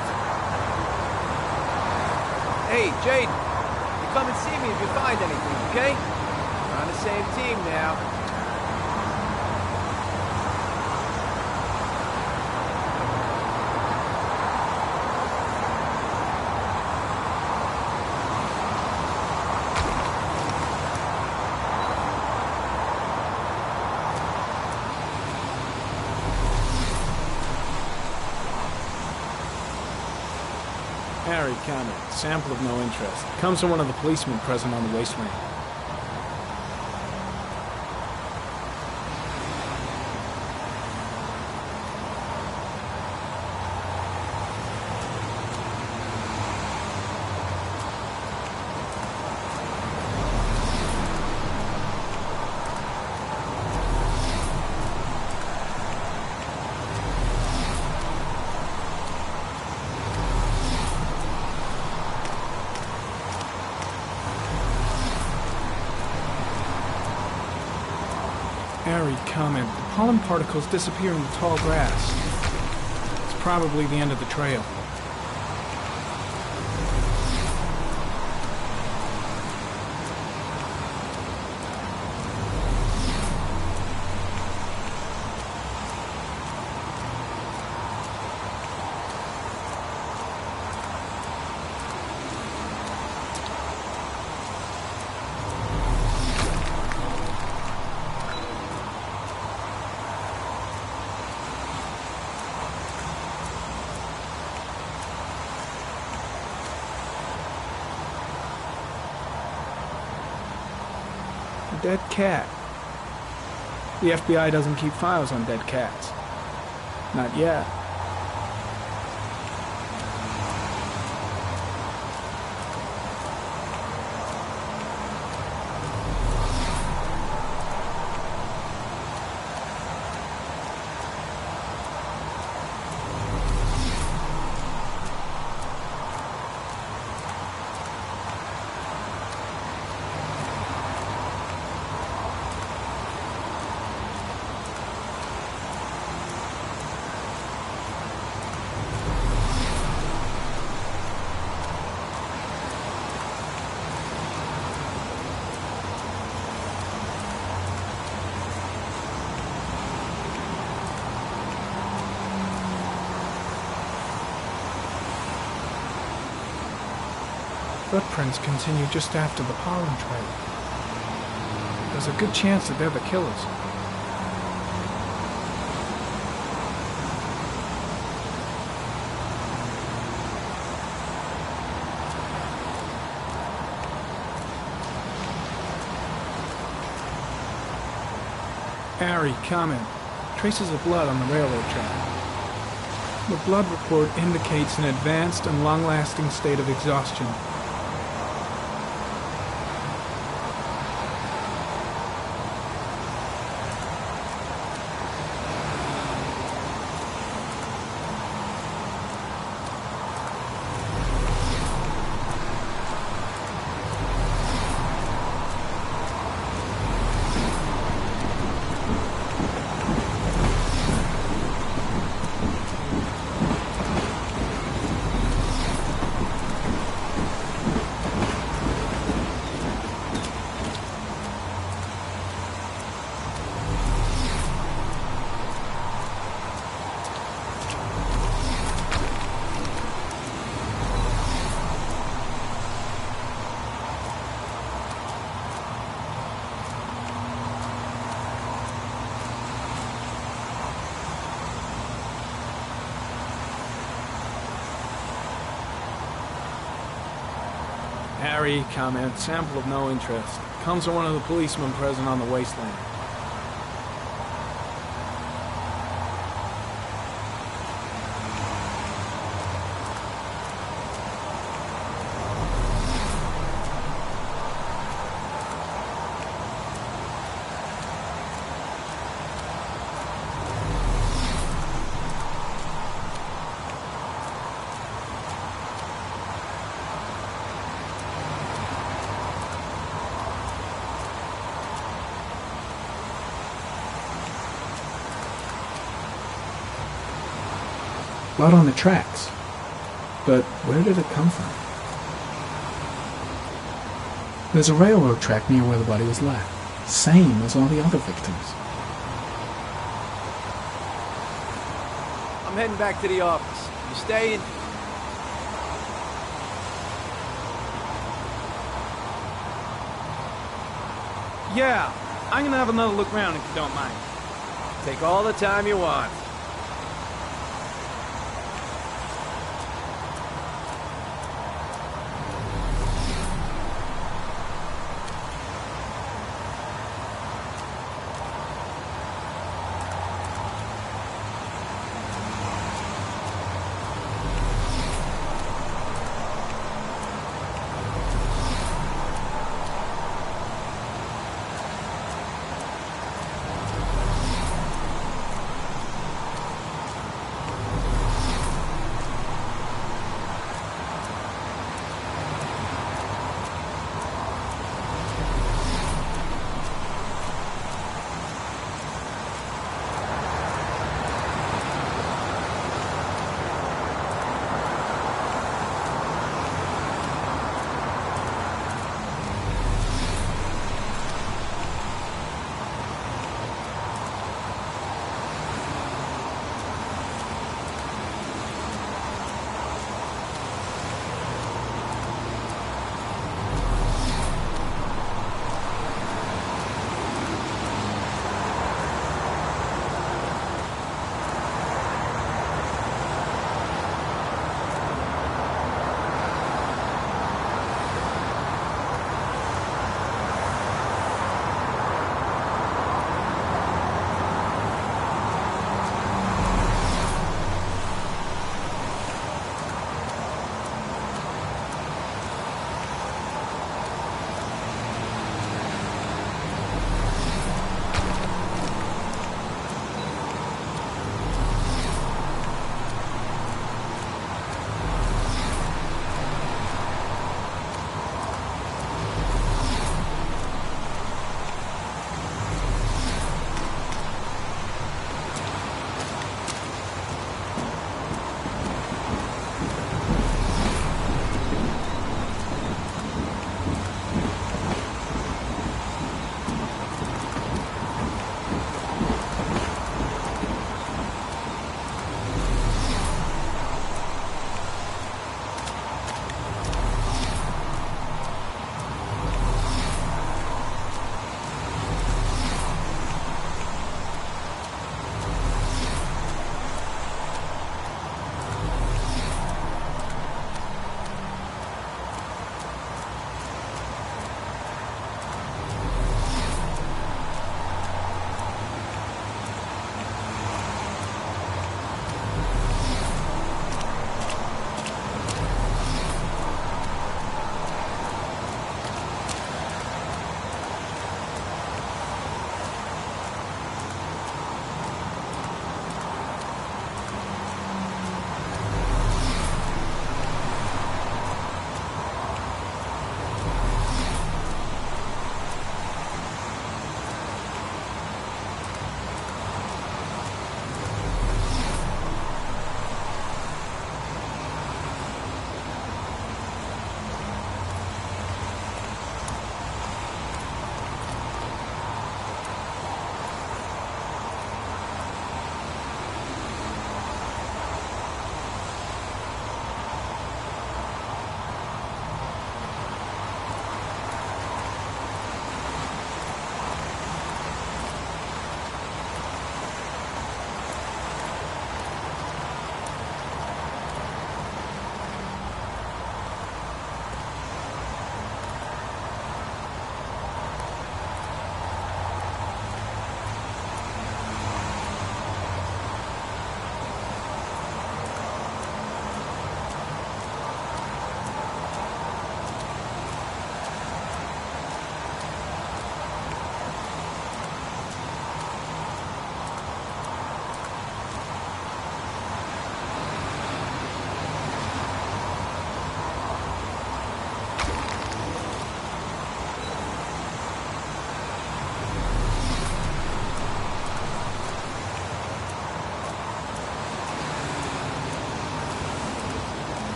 Hey, Jaden, you come and see me if you find anything, okay? We're on the same team now. Harry Conner, sample of no interest. Comes from one of the policemen present on the wasteland. Harry, comment. The pollen particles disappear in the tall grass. It's probably the end of the trail. Dead cat. The FBI doesn't keep files on dead cats. Not yet. Footprints continue just after the pollen trail. There's a good chance that they're the killers. Harry, comment. Traces of blood on the railroad track. The blood report indicates an advanced and long-lasting state of exhaustion. Harry, comment, sample of no interest. Comes from one of the policemen present on the wasteland. Blood on the tracks. But where did it come from? There's a railroad track near where the body was left. Same as all the other victims. I'm heading back to the office. You staying? Yeah, I'm gonna have another look around if you don't mind. Take all the time you want.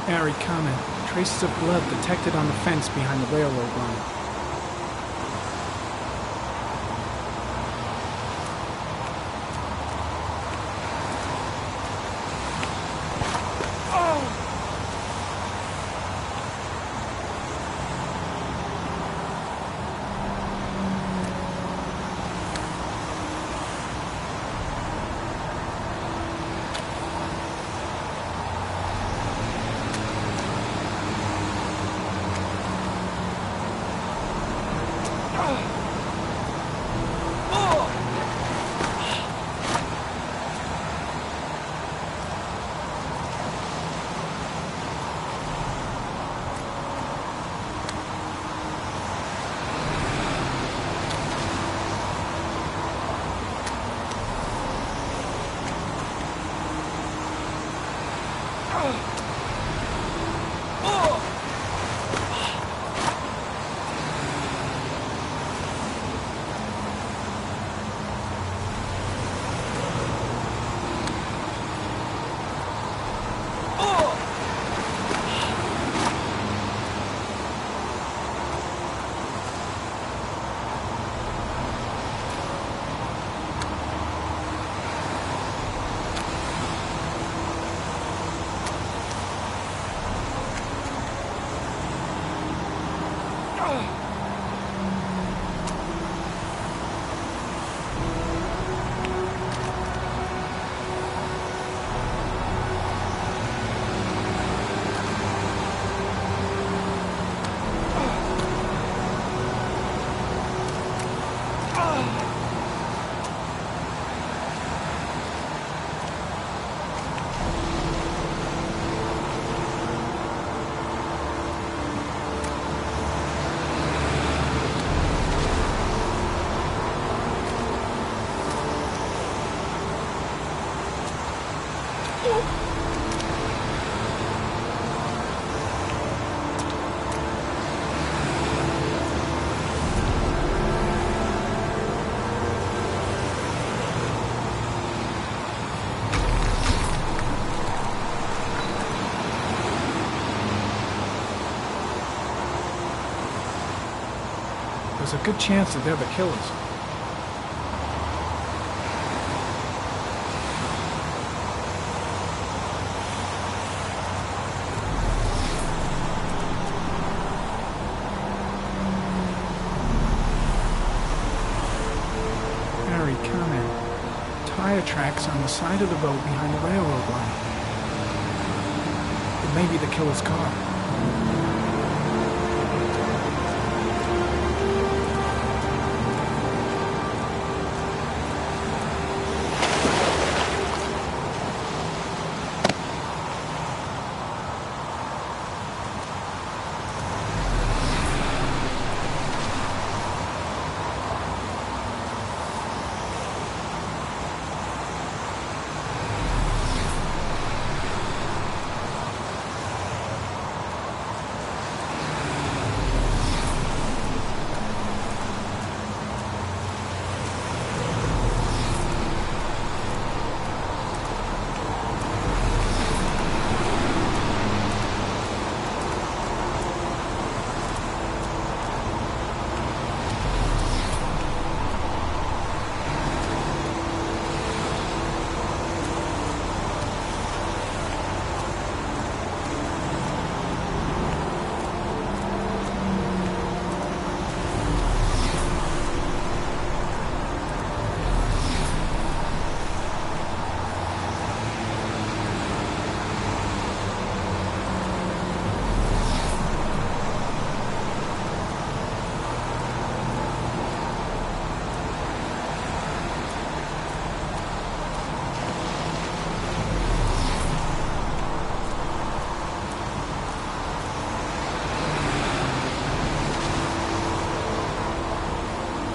Harry, comment. Traces of blood detected on the fence behind the railroad line. There's a good chance that they're the killers. Harry, comment. Tire tracks on the side of the road behind the railroad line. It may be the killer's car.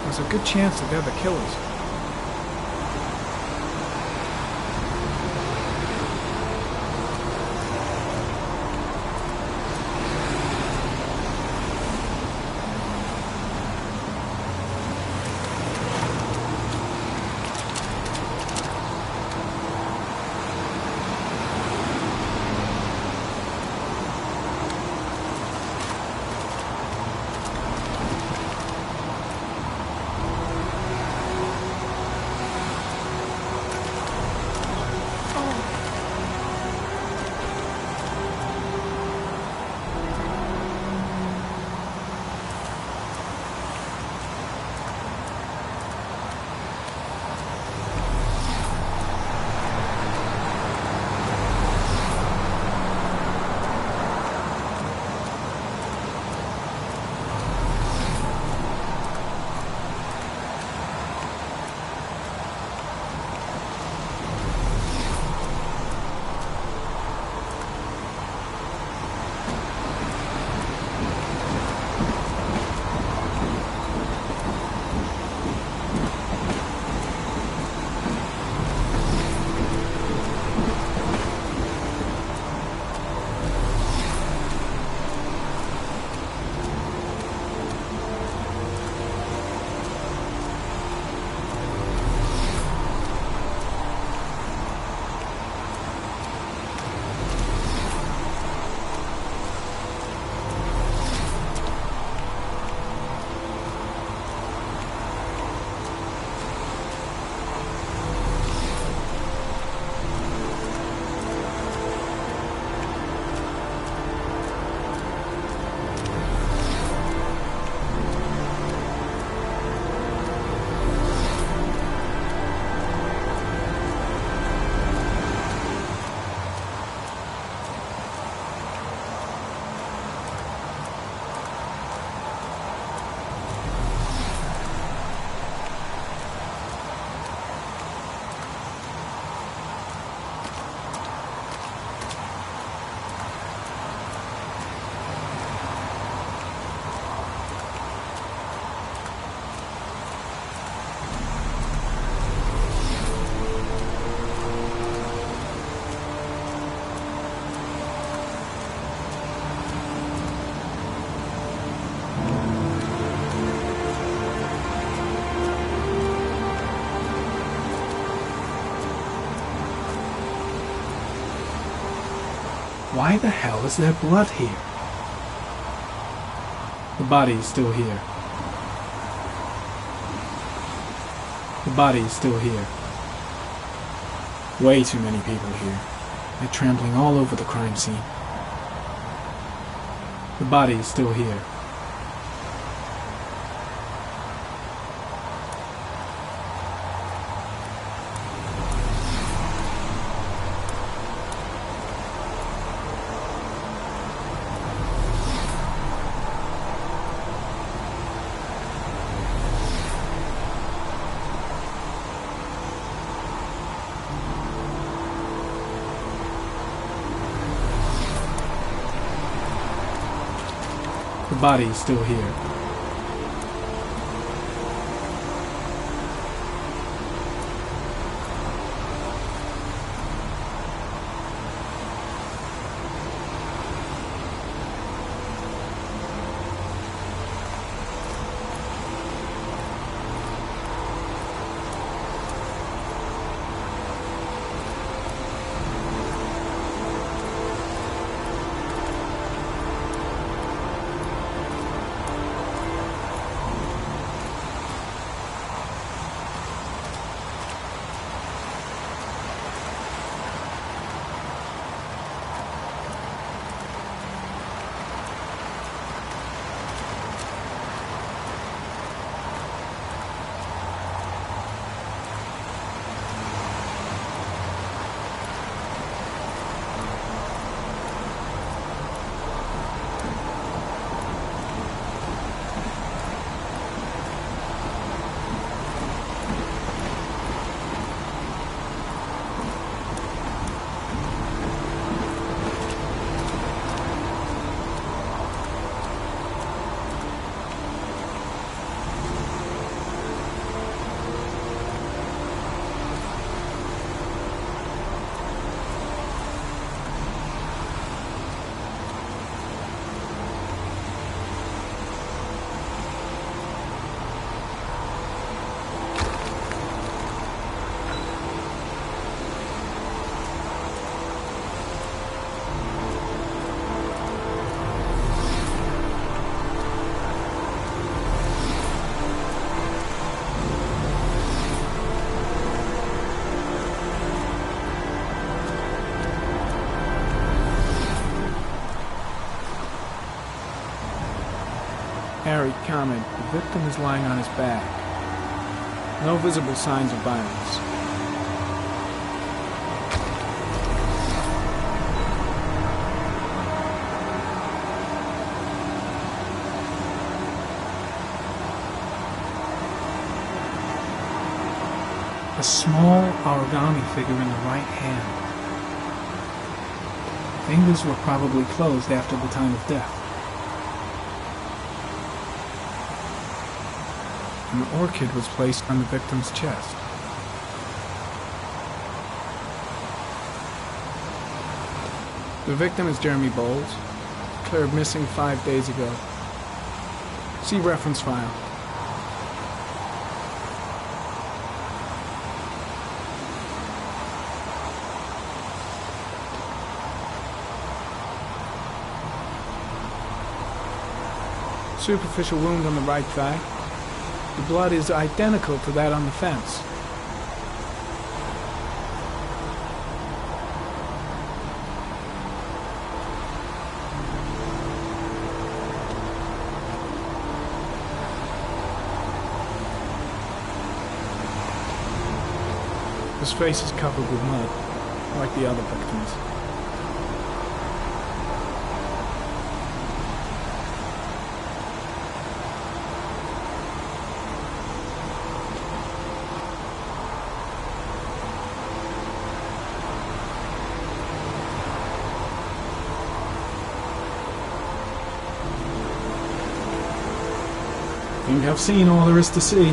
There's a good chance that they're the killers. Why the hell is there blood here? The body is still here. The body is still here. Way too many people here. They're trampling all over the crime scene. The body is still here. The body is still here. Harry, comment. The victim is lying on his back. No visible signs of violence. A small origami figure in the right hand. Fingers were probably closed after the time of death. An orchid was placed on the victim's chest. The victim is Jeremy Bowles, declared missing 5 days ago. See reference file. Superficial wound on the right thigh. The blood is identical to that on the fence. His face is covered with mud, like the other victims. I think I've seen all there is to see.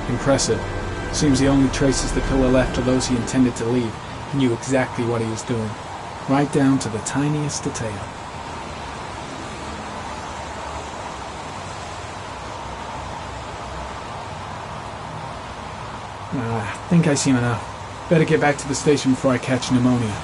Impressive. Seems the only traces the killer left are those he intended to leave. He knew exactly what he was doing, right down to the tiniest detail. I think I seen enough. Better get back to the station before I catch pneumonia.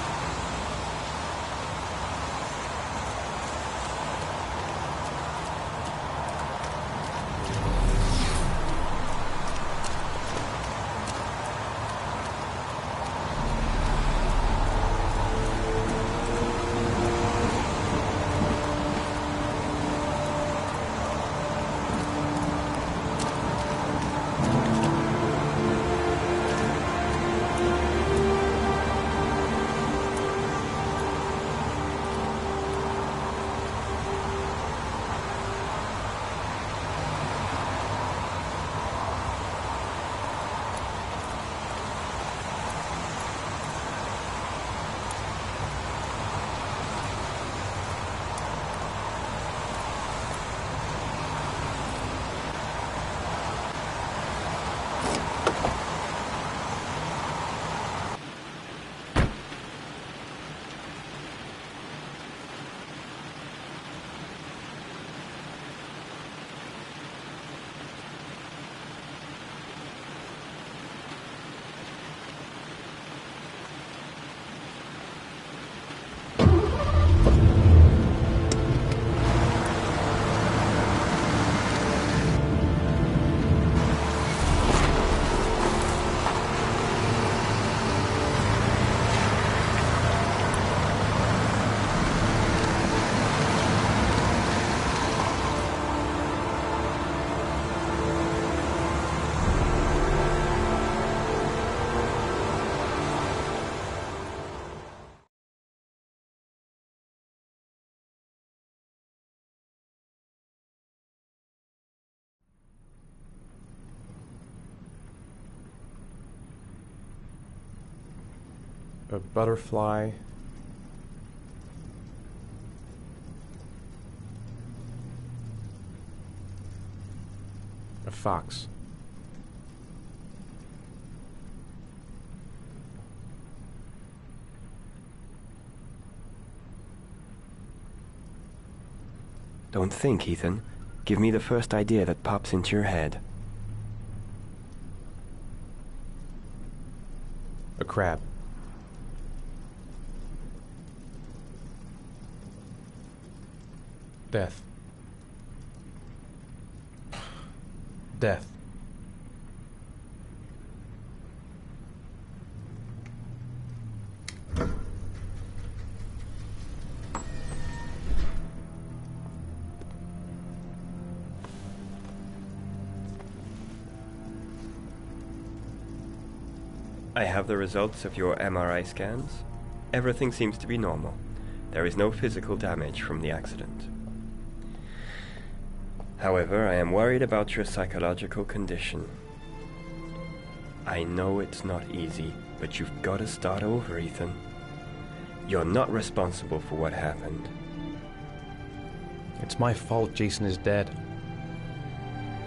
A butterfly. A fox. Don't think, Ethan. Give me the first idea that pops into your head. A crab. Death. Death. I have the results of your MRI scans. Everything seems to be normal. There is no physical damage from the accident. However, I am worried about your psychological condition. I know it's not easy, but you've got to start over, Ethan. You're not responsible for what happened. It's my fault Jason is dead.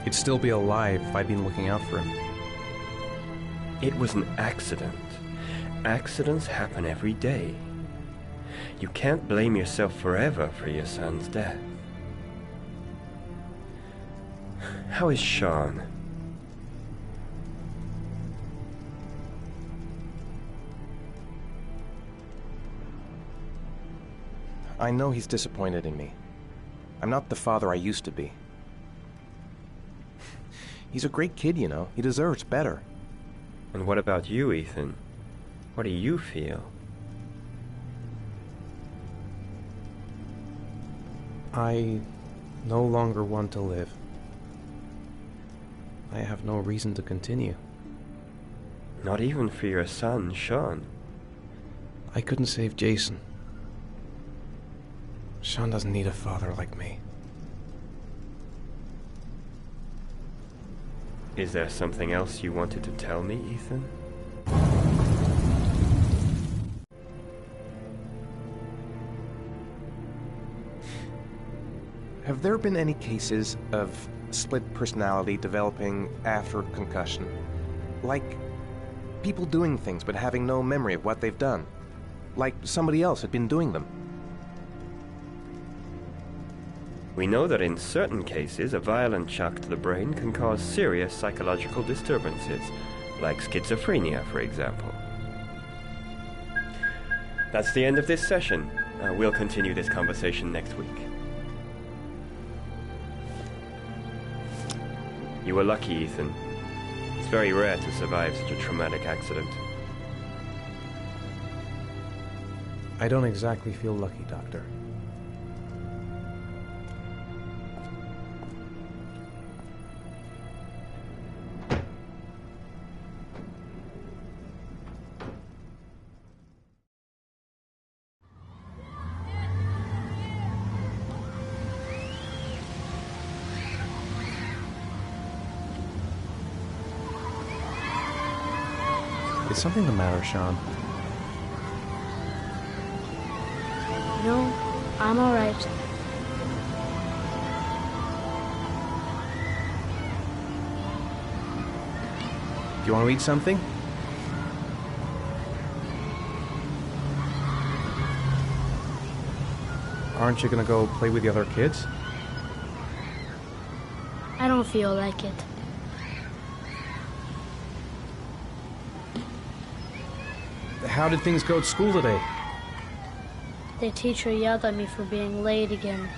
He'd still be alive if I'd been looking out for him. It was an accident. Accidents happen every day. You can't blame yourself forever for your son's death. How is Sean? I know he's disappointed in me. I'm not the father I used to be. He's a great kid, you know. He deserves better. And what about you, Ethan? What do you feel? I no longer want to live. I have no reason to continue. Not even for your son, Sean. I couldn't save Jason. Sean doesn't need a father like me. Is there something else you wanted to tell me, Ethan? Have there been any cases of split personality developing after concussion? Like people doing things but having no memory of what they've done? Like somebody else had been doing them? We know that in certain cases, a violent shock to the brain can cause serious psychological disturbances, like schizophrenia, for example. That's the end of this session. We'll continue this conversation next week. You were lucky, Ethan. It's very rare to survive such a traumatic accident. I don't exactly feel lucky, Doctor. Is something the matter, Sean? No, I'm alright. Do you want to eat something? Aren't you going to go play with the other kids? I don't feel like it. How did things go at school today? The teacher yelled at me for being late again.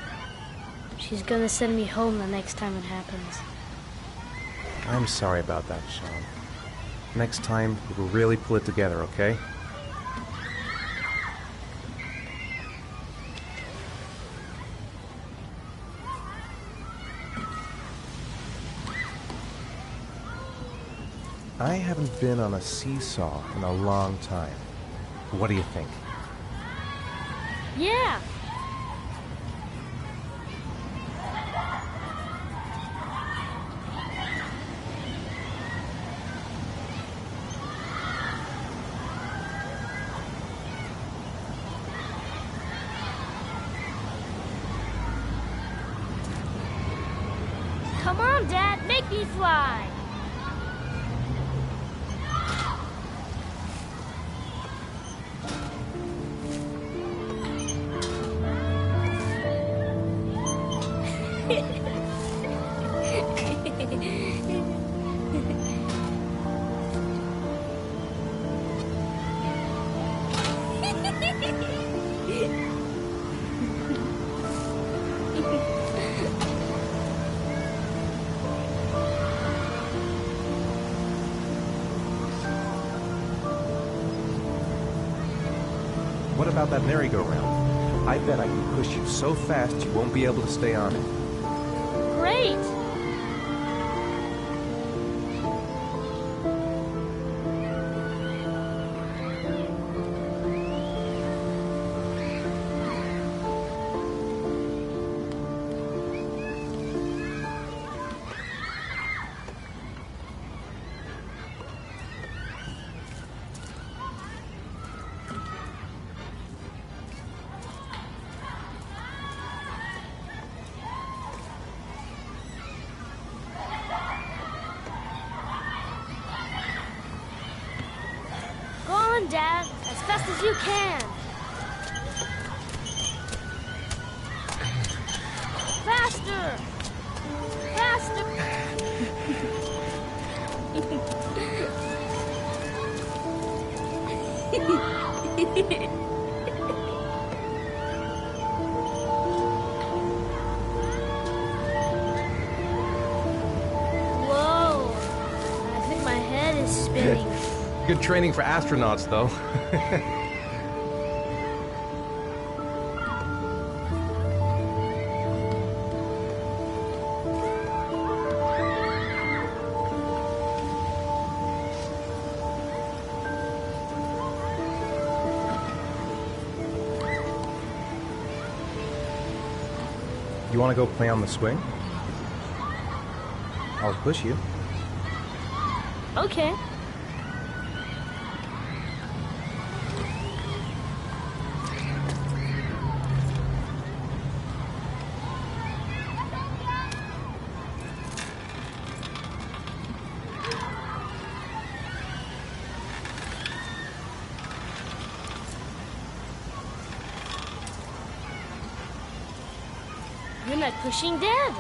She's gonna send me home the next time it happens. I'm sorry about that, Sean. Next time, we'll really pull it together, okay? I haven't been on a seesaw in a long time. What do you think? Yeah! Come on, Dad, make me fly! What about that merry-go-round? I bet I can push you so fast you won't be able to stay on it. Great! Dad, as fast as you can. Faster! Faster! Whoa! I think my head is spinning. Good training for astronauts, though. You want to go play on the swing? I'll push you. Okay. You're not pushing Dad.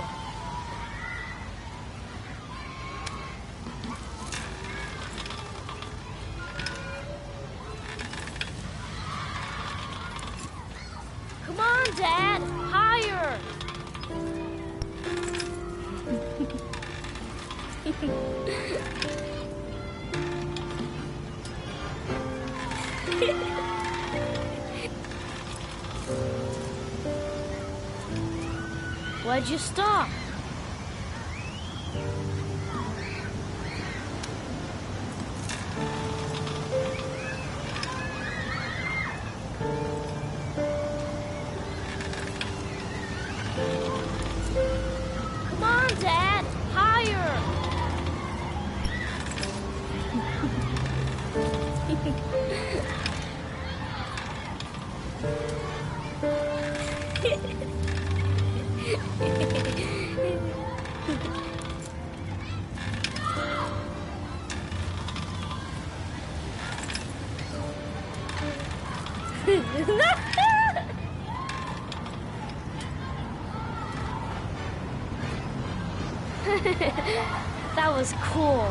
Why'd you stop? Come on, Dad! Higher! That was cool.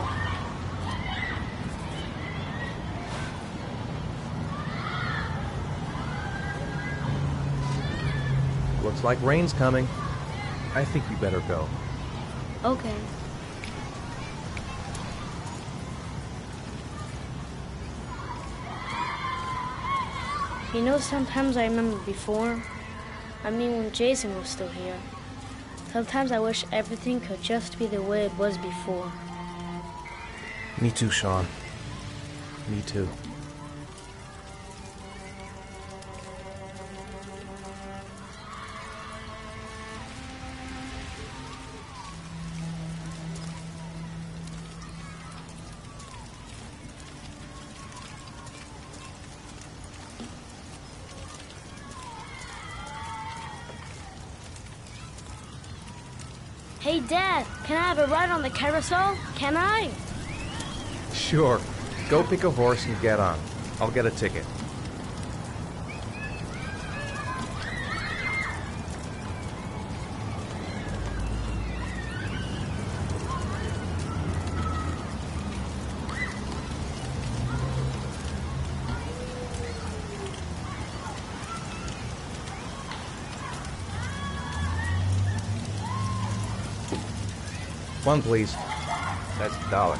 Looks like rain's coming. I think you better go. Okay. You know, sometimes I remember before. I mean, when Jason was still here. Sometimes I wish everything could just be the way it was before. Me too, Sean. Me too. Hey, Dad, can I have a ride on the carousel? Can I? Sure. Go pick a horse and get on. I'll get a ticket. One, please. That's $1.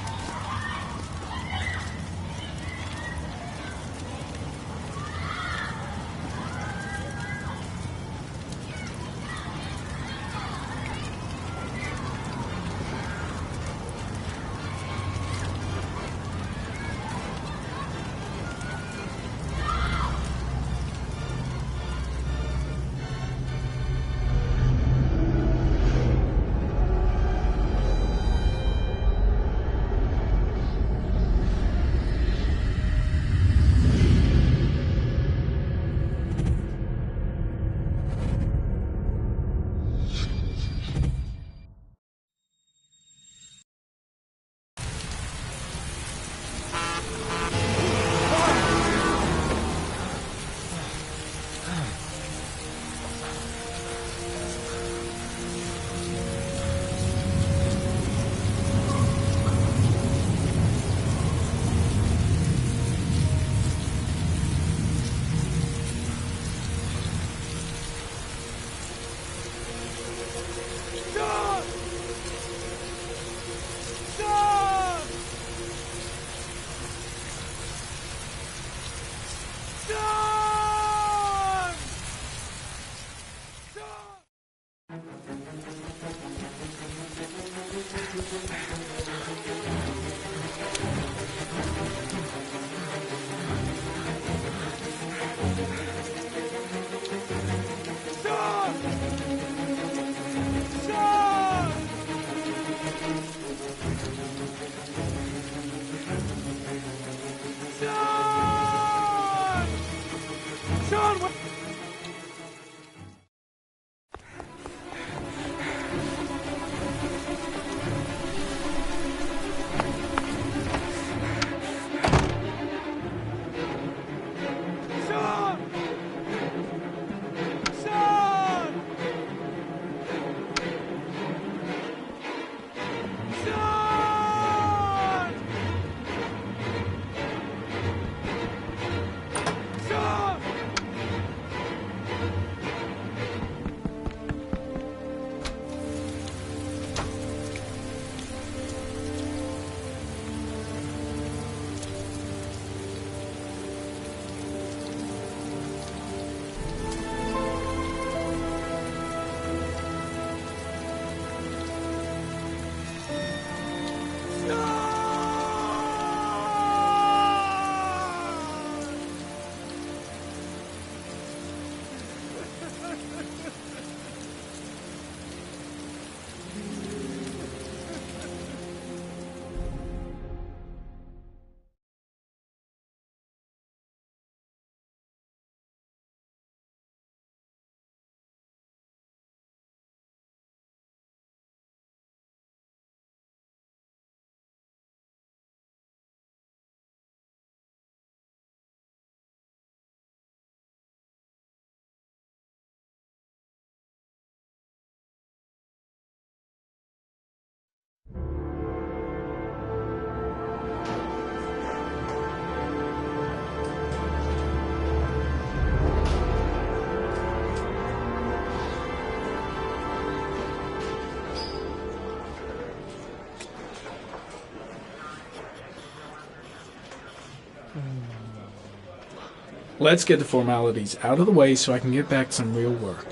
Let's get the formalities out of the way so I can get back to some real work.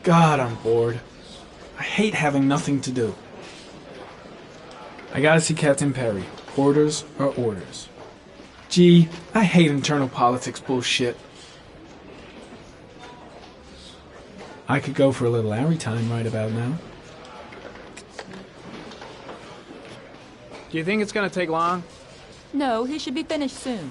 God, I'm bored. I hate having nothing to do. I gotta see Captain Perry. Orders are orders. Gee, I hate internal politics bullshit. I could go for a little Larry time right about now. Do you think it's gonna take long? No, he should be finished soon.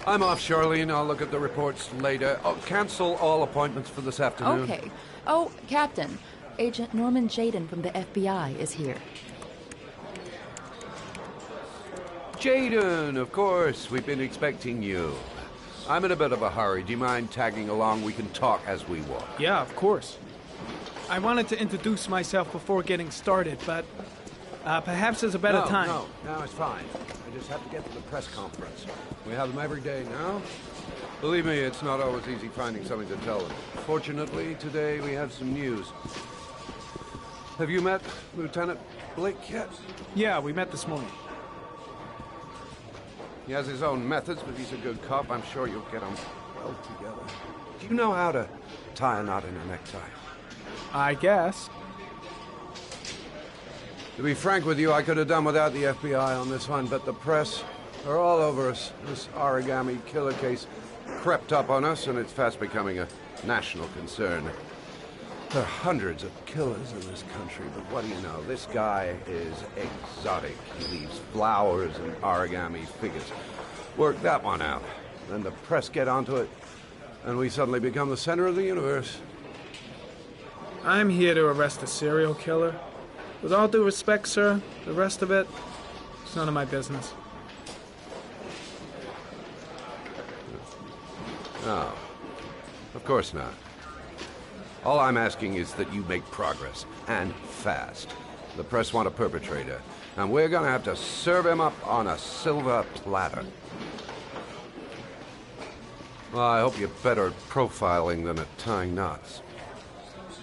I'm off, Charlene. I'll look at the reports later. Oh, cancel all appointments for this afternoon. Okay. Oh, Captain. Agent Norman Jaden from the FBI is here. Jaden, of course. We've been expecting you. I'm in a bit of a hurry. Do you mind tagging along? We can talk as we walk. Yeah, of course. I wanted to introduce myself before getting started, but perhaps there's a better time. No, it's fine. I just have to get to the press conference. We have them every day now. Believe me, it's not always easy finding something to tell them. Fortunately, today we have some news. Have you met Lieutenant Blake yet? Yeah, we met this morning. He has his own methods, but he's a good cop. I'm sure you'll get on well together. Do you know how to tie a knot in a necktie? I guess. To be frank with you, I could have done without the FBI on this one, but the press are all over us. This origami killer case crept up on us, and it's fast becoming a national concern. There are hundreds of killers in this country, but what do you know? This guy is exotic. He leaves flowers and origami figures. Work that one out. Then the press get onto it, and we suddenly become the center of the universe. I'm here to arrest a serial killer. With all due respect, sir, the rest of it, it's none of my business. No, of course not. All I'm asking is that you make progress, and fast. The press want a perpetrator, and we're gonna have to serve him up on a silver platter. Well, I hope you're better at profiling than at tying knots.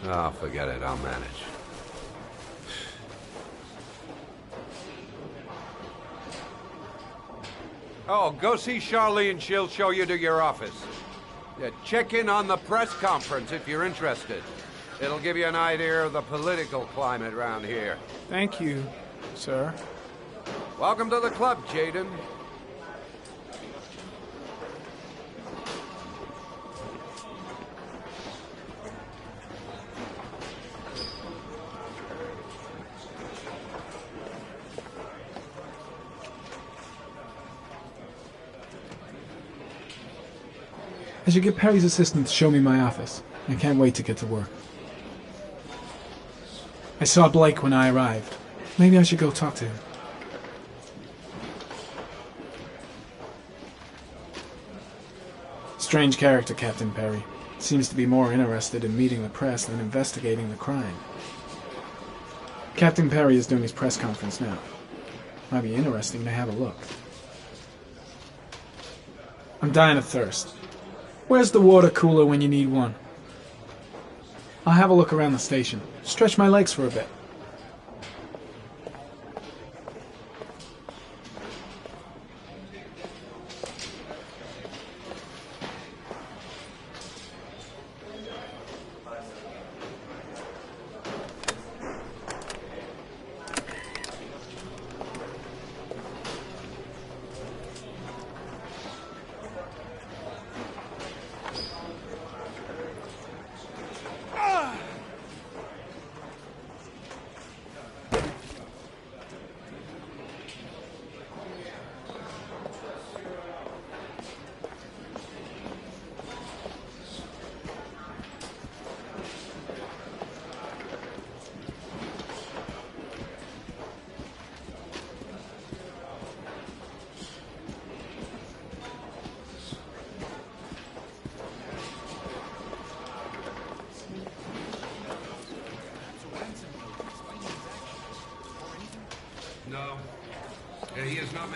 Oh, forget it, I'll manage. Oh, go see Charlene. She'll show you to your office. Yeah, check in on the press conference if you're interested. It'll give you an idea of the political climate around here. Thank you, sir. Welcome to the club, Jaden. I should get Perry's assistant to show me my office. I can't wait to get to work. I saw Blake when I arrived. Maybe I should go talk to him. Strange character, Captain Perry. Seems to be more interested in meeting the press than investigating the crime. Captain Perry is doing his press conference now. Might be interesting to have a look. I'm dying of thirst. Where's the water cooler when you need one? I'll have a look around the station. Stretch my legs for a bit.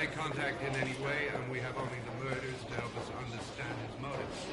make contact in any way, and we have only the murders to help us understand his motives.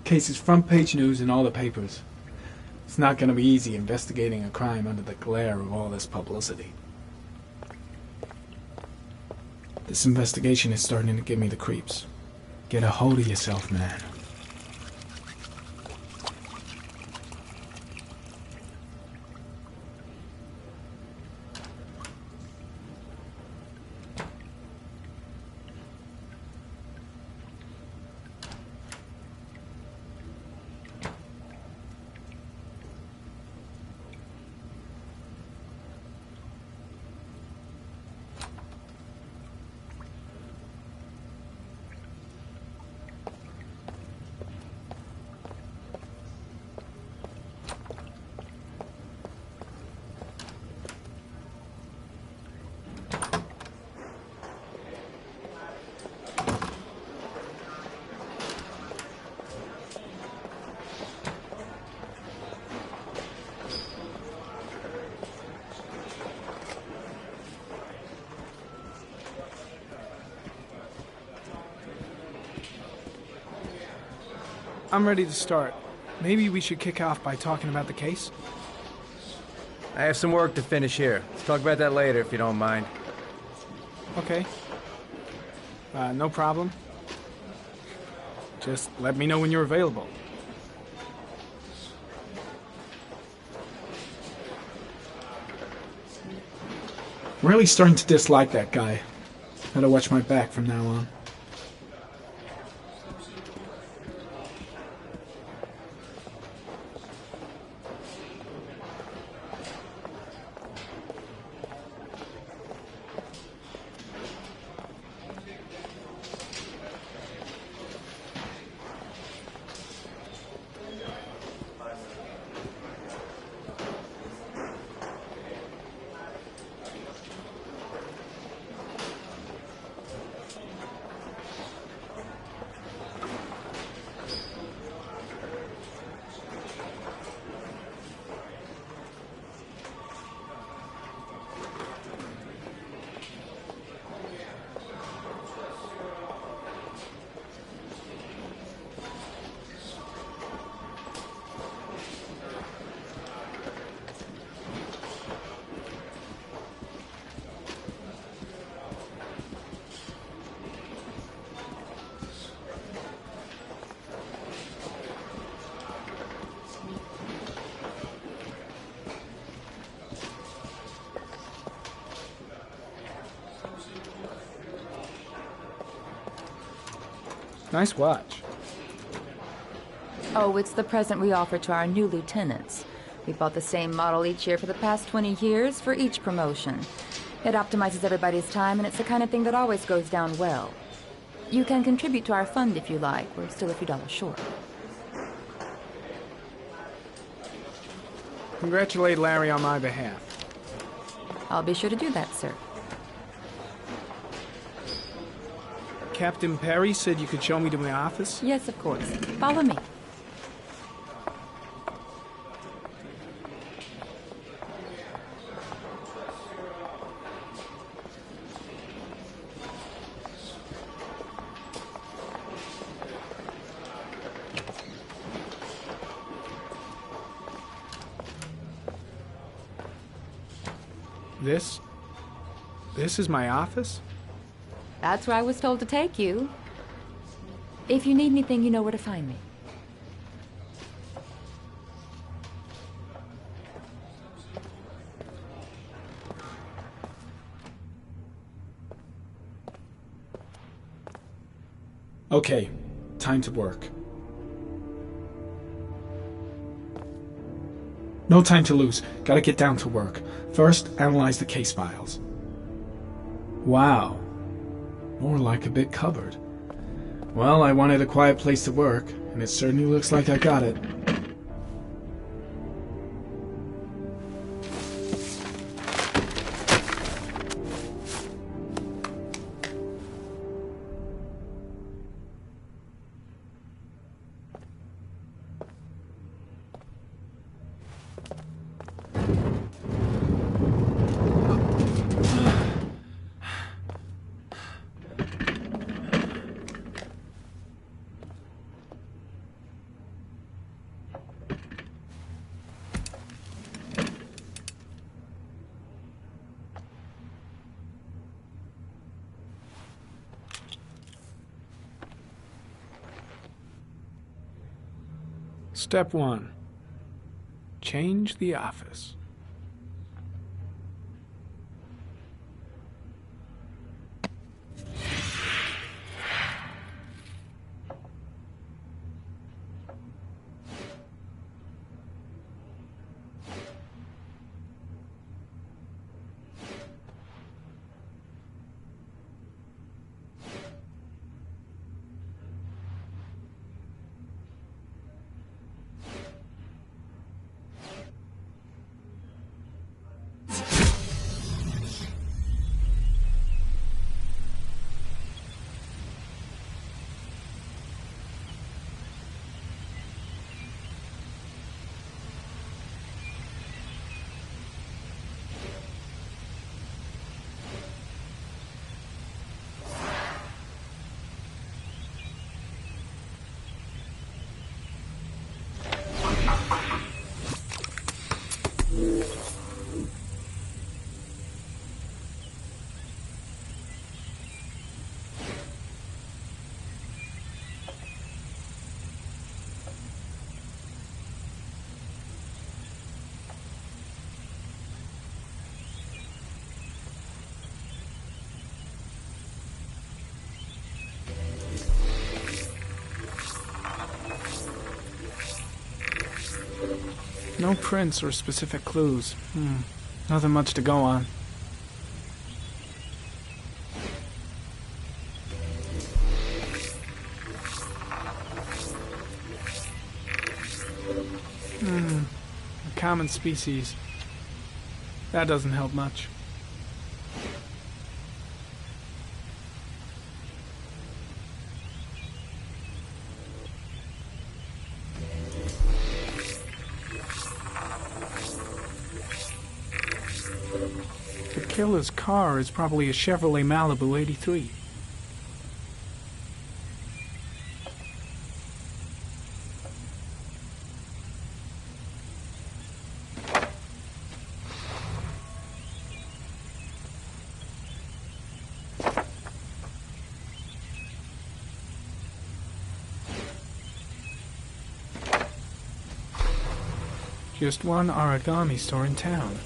Case is front page news in all the papers. It's not going to be easy investigating a crime under the glare of all this publicity. This investigation is starting to give me the creeps. Get a hold of yourself, man. I'm ready to start. Maybe we should kick off by talking about the case? I have some work to finish here. Let's talk about that later if you don't mind. Okay. No problem. Just let me know when you're available. I'm really starting to dislike that guy. Gotta watch my back from now on. Nice watch. Oh, it's the present we offer to our new lieutenants. We bought the same model each year for the past 20 years for each promotion. It optimizes everybody's time, and it's the kind of thing that always goes down well. You can contribute to our fund if you like. We're still a few dollars short. Congratulate Larry on my behalf. I'll be sure to do that, sir. Captain Perry said you could show me to my office? Yes, of course. Follow me. This is my office? That's where I was told to take you. If you need anything, you know where to find me. Okay, time to work. No time to lose. Gotta get down to work. First, analyze the case files. Wow. More like a big cupboard. Well, I wanted a quiet place to work, and it certainly looks like I got it. Step 1. Change the office. No prints or specific clues. Nothing much to go on. A common species. That doesn't help much. The killer's car is probably a Chevrolet Malibu 83. Just one origami store in town.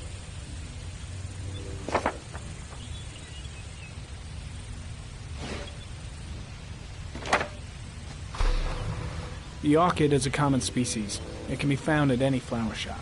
The orchid is a common species. It can be found at any flower shop.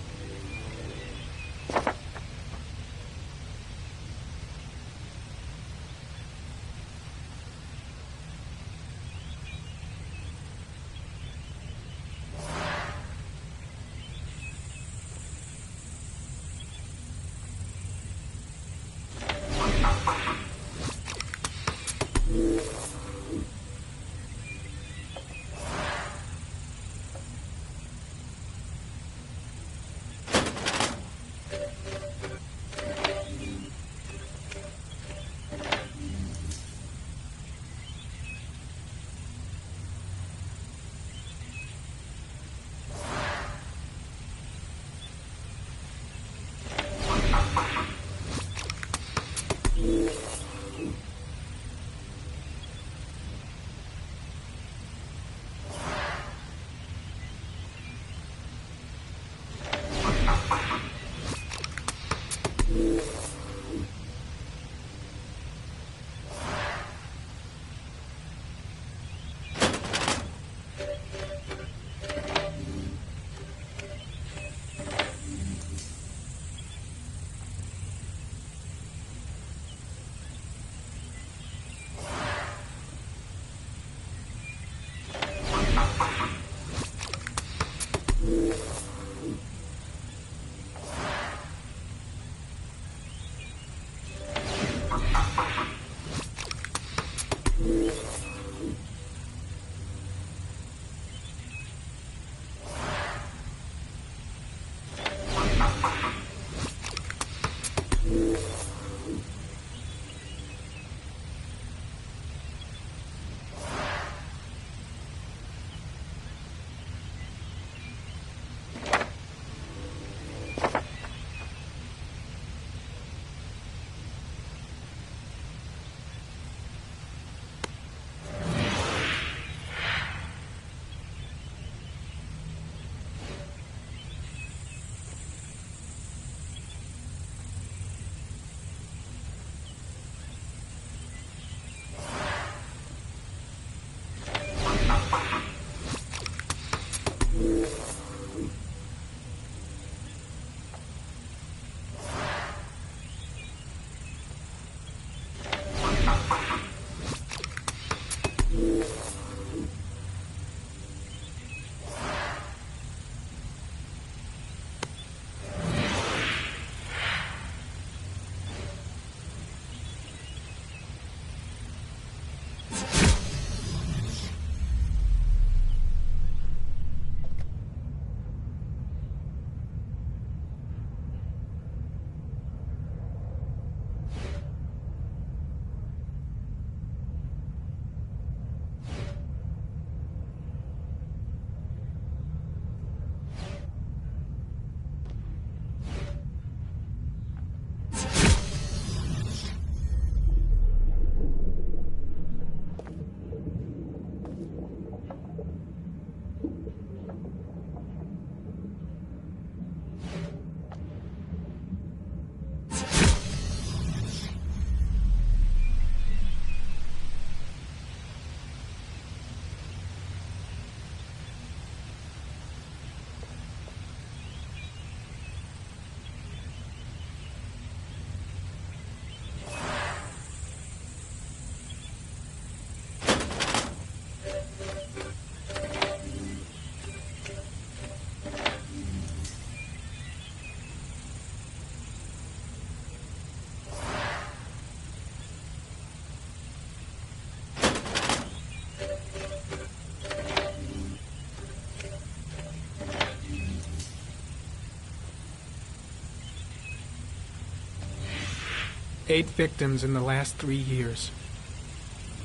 Eight victims in the last 3 years.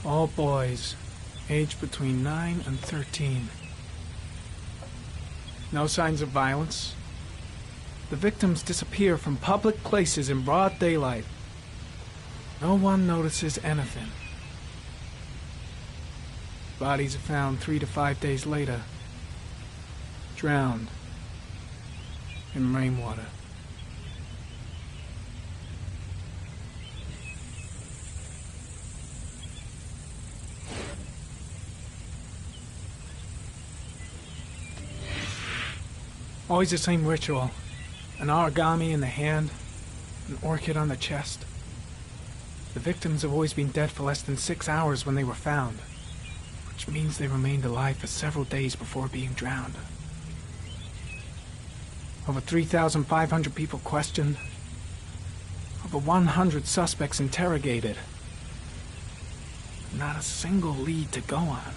All boys, aged between 9 and 13. No signs of violence. The victims disappear from public places in broad daylight. No one notices anything. Bodies are found 3 to 5 days later, drowned in rainwater. Always the same ritual. An origami in the hand, an orchid on the chest. The victims have always been dead for less than 6 hours when they were found, which means they remained alive for several days before being drowned. Over 3,500 people questioned. Over 100 suspects interrogated. Not a single lead to go on.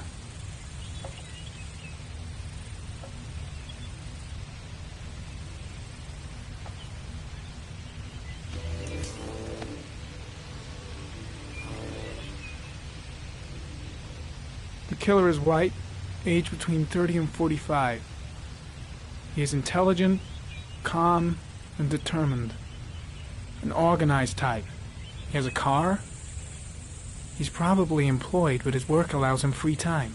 The killer is white, aged between 30 and 45. He is intelligent, calm, and determined. An organized type. He has a car. He's probably employed, but his work allows him free time.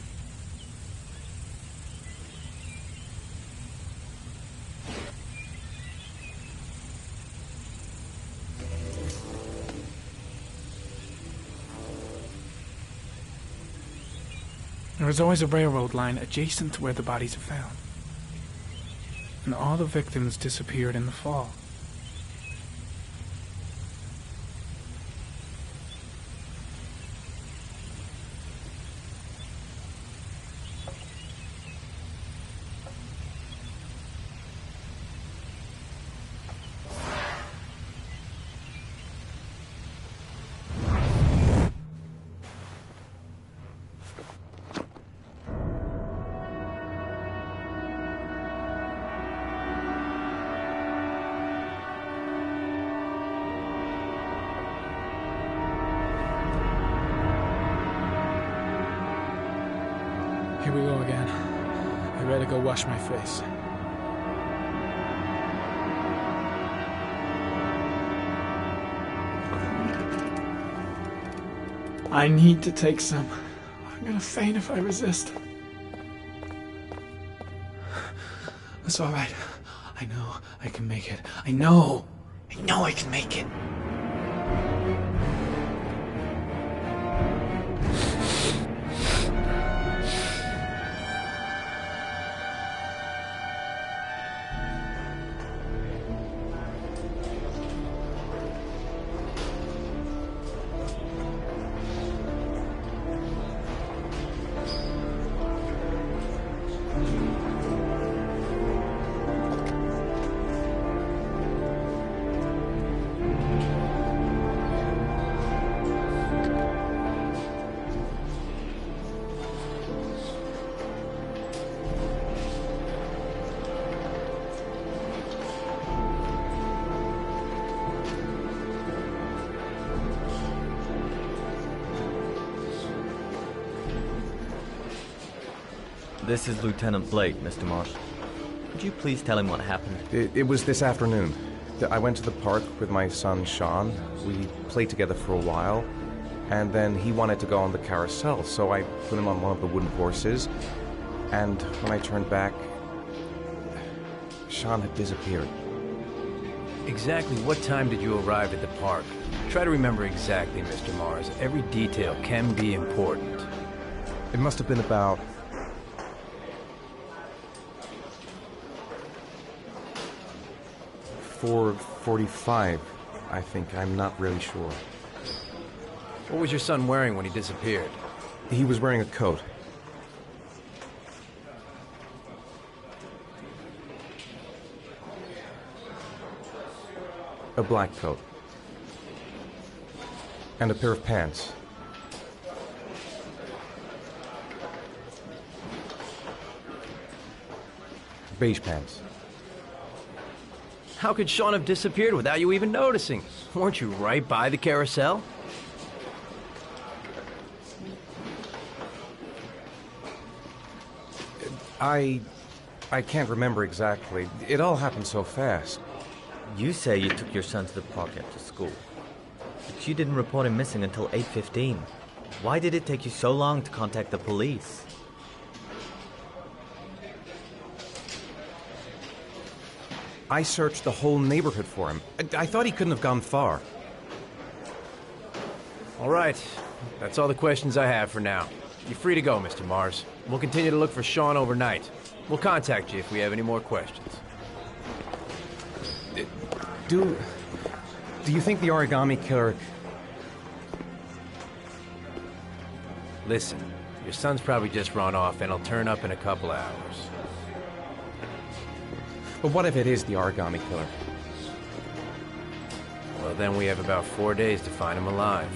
There is always a railroad line adjacent to where the bodies are found. And all the victims disappeared in the fall. Here we go again. I better go wash my face. I need to take some. I'm gonna faint if I resist. That's all right. I know I can make it. I know I can make it. This is Lieutenant Blake, Mr. Marsh. Could you please tell him what happened? It was this afternoon. I went to the park with my son, Sean. We played together for a while, and then he wanted to go on the carousel, so I put him on one of the wooden horses, and when I turned back, Sean had disappeared. Exactly what time did you arrive at the park? Try to remember exactly, Mr. Mars. Every detail can be important. It must have been about 4:45, I think. I'm not really sure. What was your son wearing when he disappeared? He was wearing a coat. A black coat. And a pair of pants. Beige pants. How could Sean have disappeared without you even noticing? Weren't you right by the carousel? I can't remember exactly. It all happened so fast. You say you took your son to the park after school, but you didn't report him missing until 8:15. Why did it take you so long to contact the police? I searched the whole neighborhood for him. I thought he couldn't have gone far. All right. That's all the questions I have for now. You're free to go, Mr. Mars. We'll continue to look for Sean overnight. We'll contact you if we have any more questions. Do you think the origami killer... Listen, your son's probably just run off and he'll turn up in a couple of hours. But what if it is the origami killer? Well, then we have about 4 days to find him alive.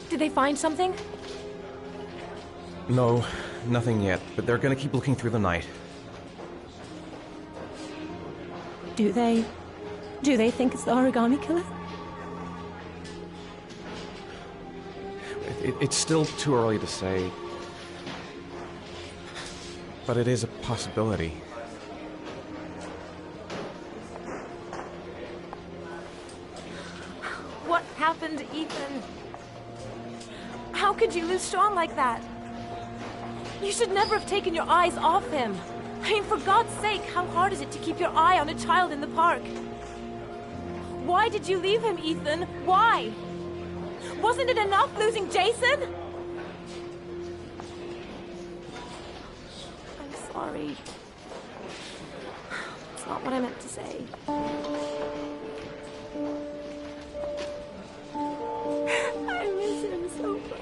Did they find something? No, nothing yet, but they're gonna keep looking through the night. Do they think it's the origami killer? It's still too early to say. But it is a possibility. What happened, Ethan? How could you lose Sean like that? You should never have taken your eyes off him. I mean, for God's sake, how hard is it to keep your eye on a child in the park? Why did you leave him, Ethan? Why? Wasn't it enough losing Jason? I'm sorry. It's not what I meant to say. I miss him so much.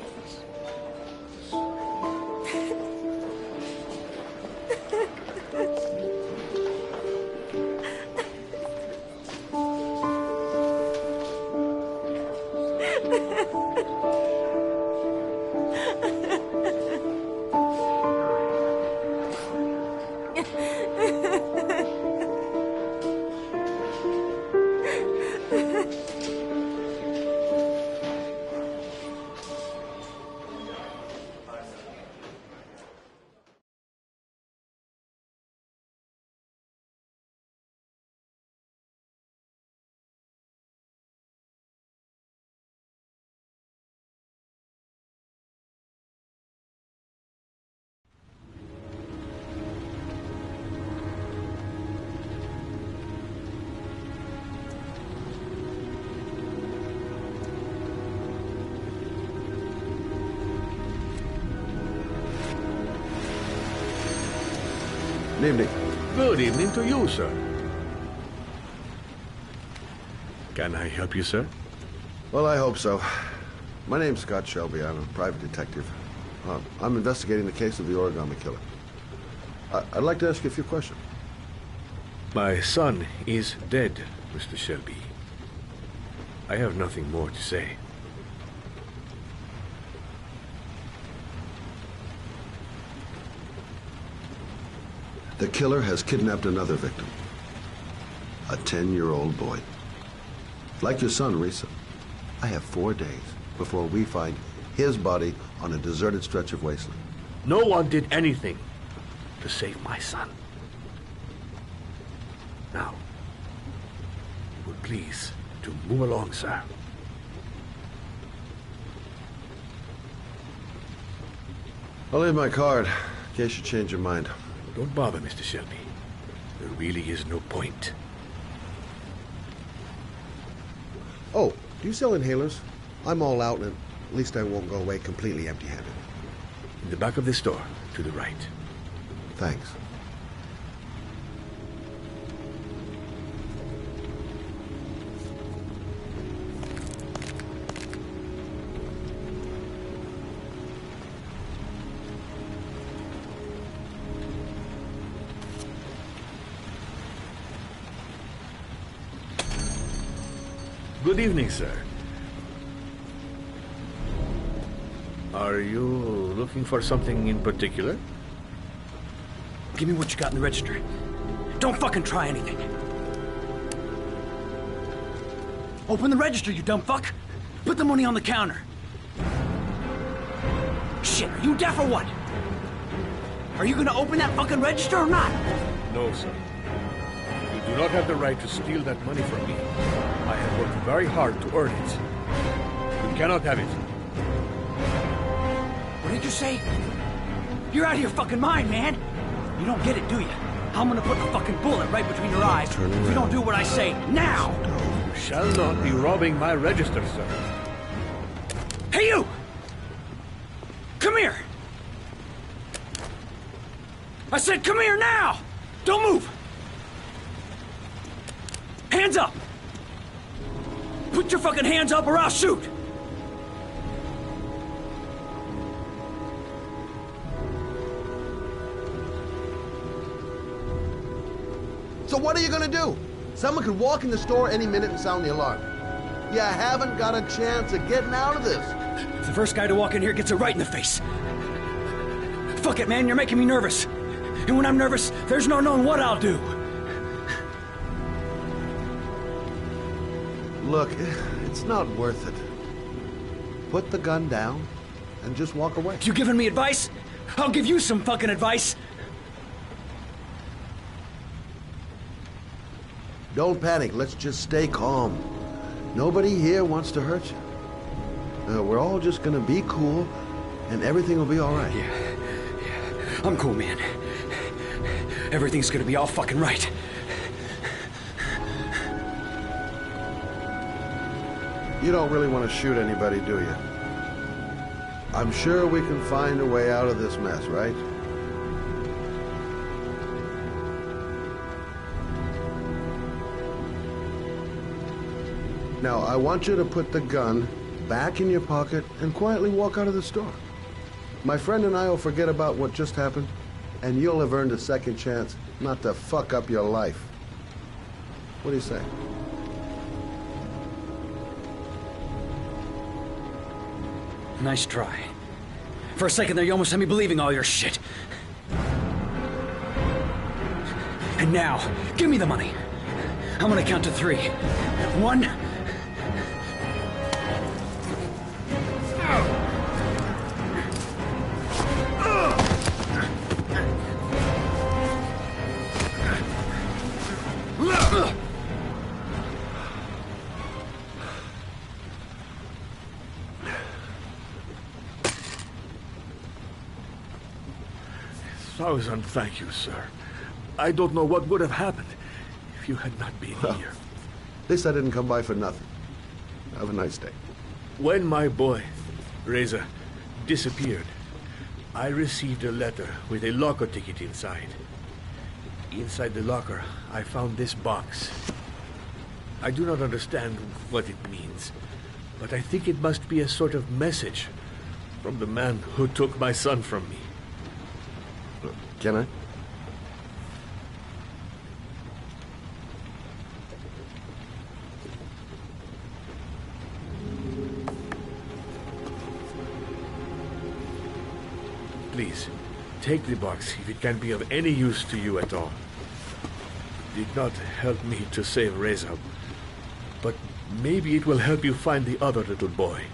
Good evening. Good evening to you, sir. Can I help you, sir? Well, I hope so. My name's Scott Shelby. I'm a private detective. I'm investigating the case of the origami killer. I'd like to ask you a few questions. My son is dead, Mr. Shelby. I have nothing more to say. The killer has kidnapped another victim. A 10-year-old boy. Like your son, Risa, I have 4 days before we find his body on a deserted stretch of wasteland. No one did anything to save my son. Now, you will please to move along, sir. I'll leave my card in case you change your mind. Don't bother, Mr. Shelby. There really is no point. Oh, do you sell inhalers? I'm all out, and at least I won't go away completely empty-handed. In the back of the store, to the right. Thanks. Good evening, sir. Are you looking for something in particular? Give me what you got in the register. Don't fucking try anything. Open the register, you dumb fuck. Put the money on the counter. Shit, are you deaf or what? Are you gonna open that fucking register or not? No, sir. You do not have the right to steal that money from me. I have worked very hard to earn it. You cannot have it. What did you say? You're out of your fucking mind, man. You don't get it, do you? I'm gonna put a fucking bullet right between your eyes if you don't do what I say now! You shall not be robbing my register, sir. Hey, you! Come here! I said come here now! Don't move! Hands up! Put your fucking hands up or I'll shoot! So what are you gonna do? Someone could walk in the store any minute and sound the alarm. You haven't got a chance of getting out of this. The first guy to walk in here gets it right in the face. Fuck it, man, you're making me nervous. And when I'm nervous, there's no knowing what I'll do. Look, it's not worth it. Put the gun down and just walk away. You giving me advice? I'll give you some fucking advice. Don't panic. Let's just stay calm. Nobody here wants to hurt you. We're all just gonna be cool, and everything will be all right. Yeah. I'm cool, man. Everything's gonna be all fucking right. You don't really want to shoot anybody, do you? I'm sure we can find a way out of this mess, right? Now, I want you to put the gun back in your pocket and quietly walk out of the store. My friend and I will forget about what just happened, and you'll have earned a second chance not to fuck up your life. What do you say? Nice try. For a second there, you almost had me believing all your shit. And now, give me the money. I'm gonna count to 3. 1... Thousand thank you, sir. I don't know what would have happened if you had not been here. At least I didn't come by for nothing. Have a nice day. When my boy, Reza, disappeared, I received a letter with a locker ticket inside. Inside the locker, I found this box. I do not understand what it means, but I think it must be a sort of message from the man who took my son from me. Can I? Please, take the box if it can be of any use to you at all. It did not help me to save Reza, but maybe it will help you find the other little boy.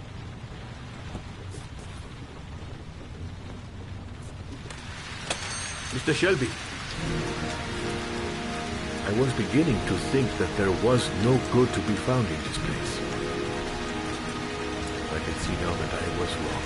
Mr. Shelby, I was beginning to think that there was no good to be found in this place. I can see now that I was wrong.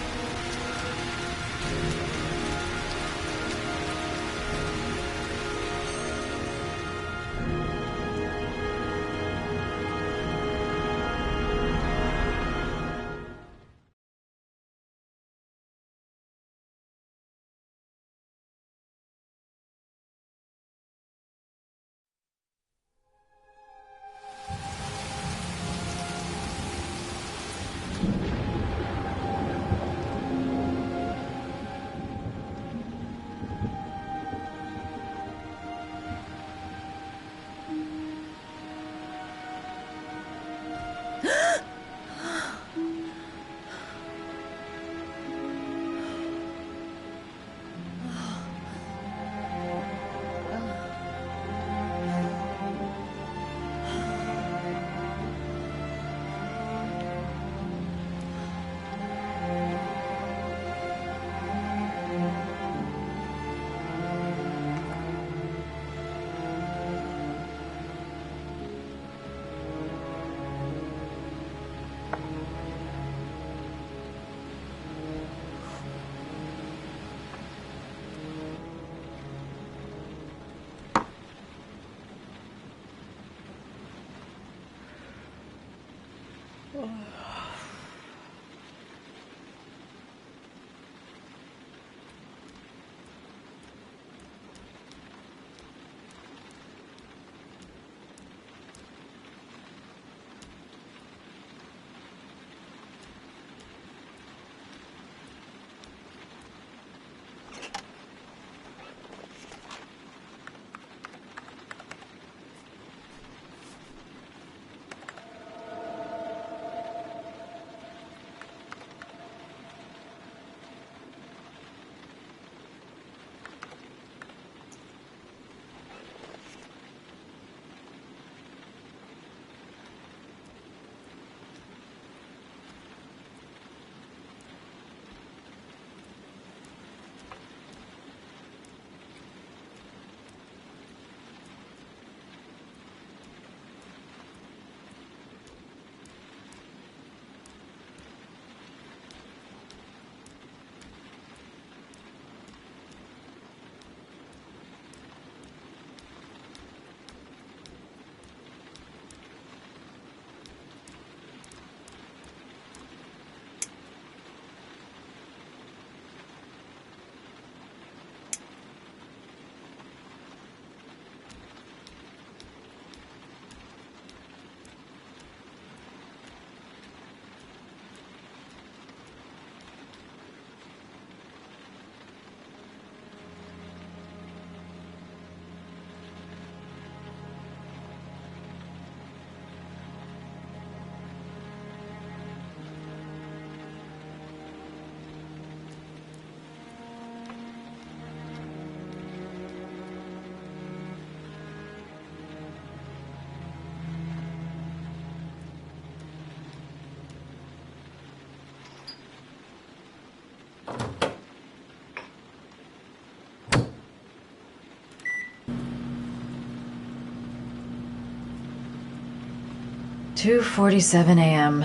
2:47 a.m.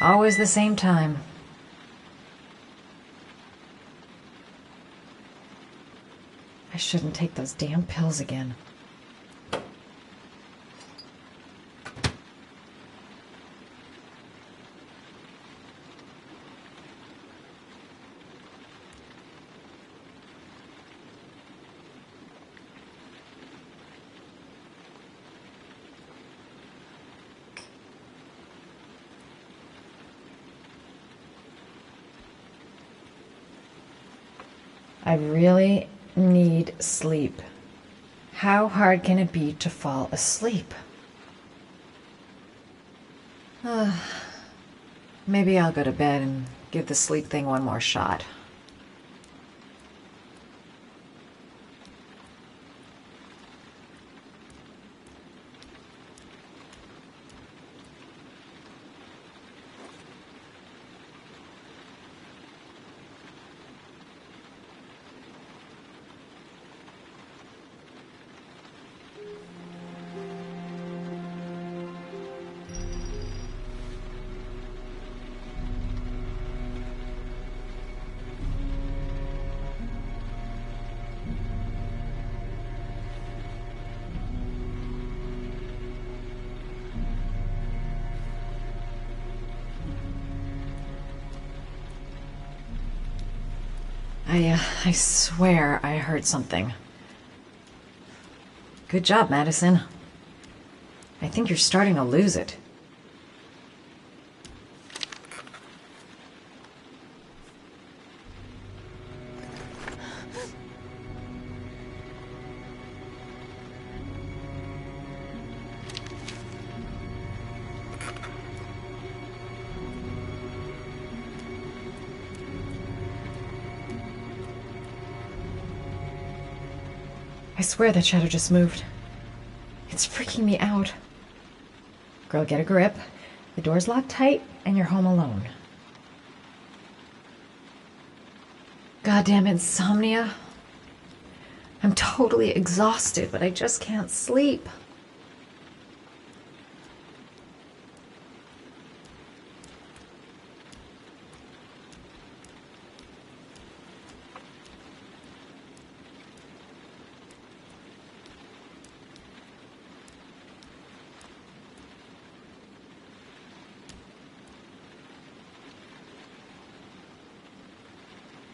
Always the same time. I shouldn't take those damn pills again. I really need sleep. How hard can it be to fall asleep? Maybe I'll go to bed and give the sleep thing one more shot. I swear I heard something. Good job, Madison. I think you're starting to lose it. I swear that shadow just moved. It's freaking me out. Girl, get a grip. The door's locked tight, and you're home alone. Goddamn insomnia. I'm totally exhausted, but I just can't sleep.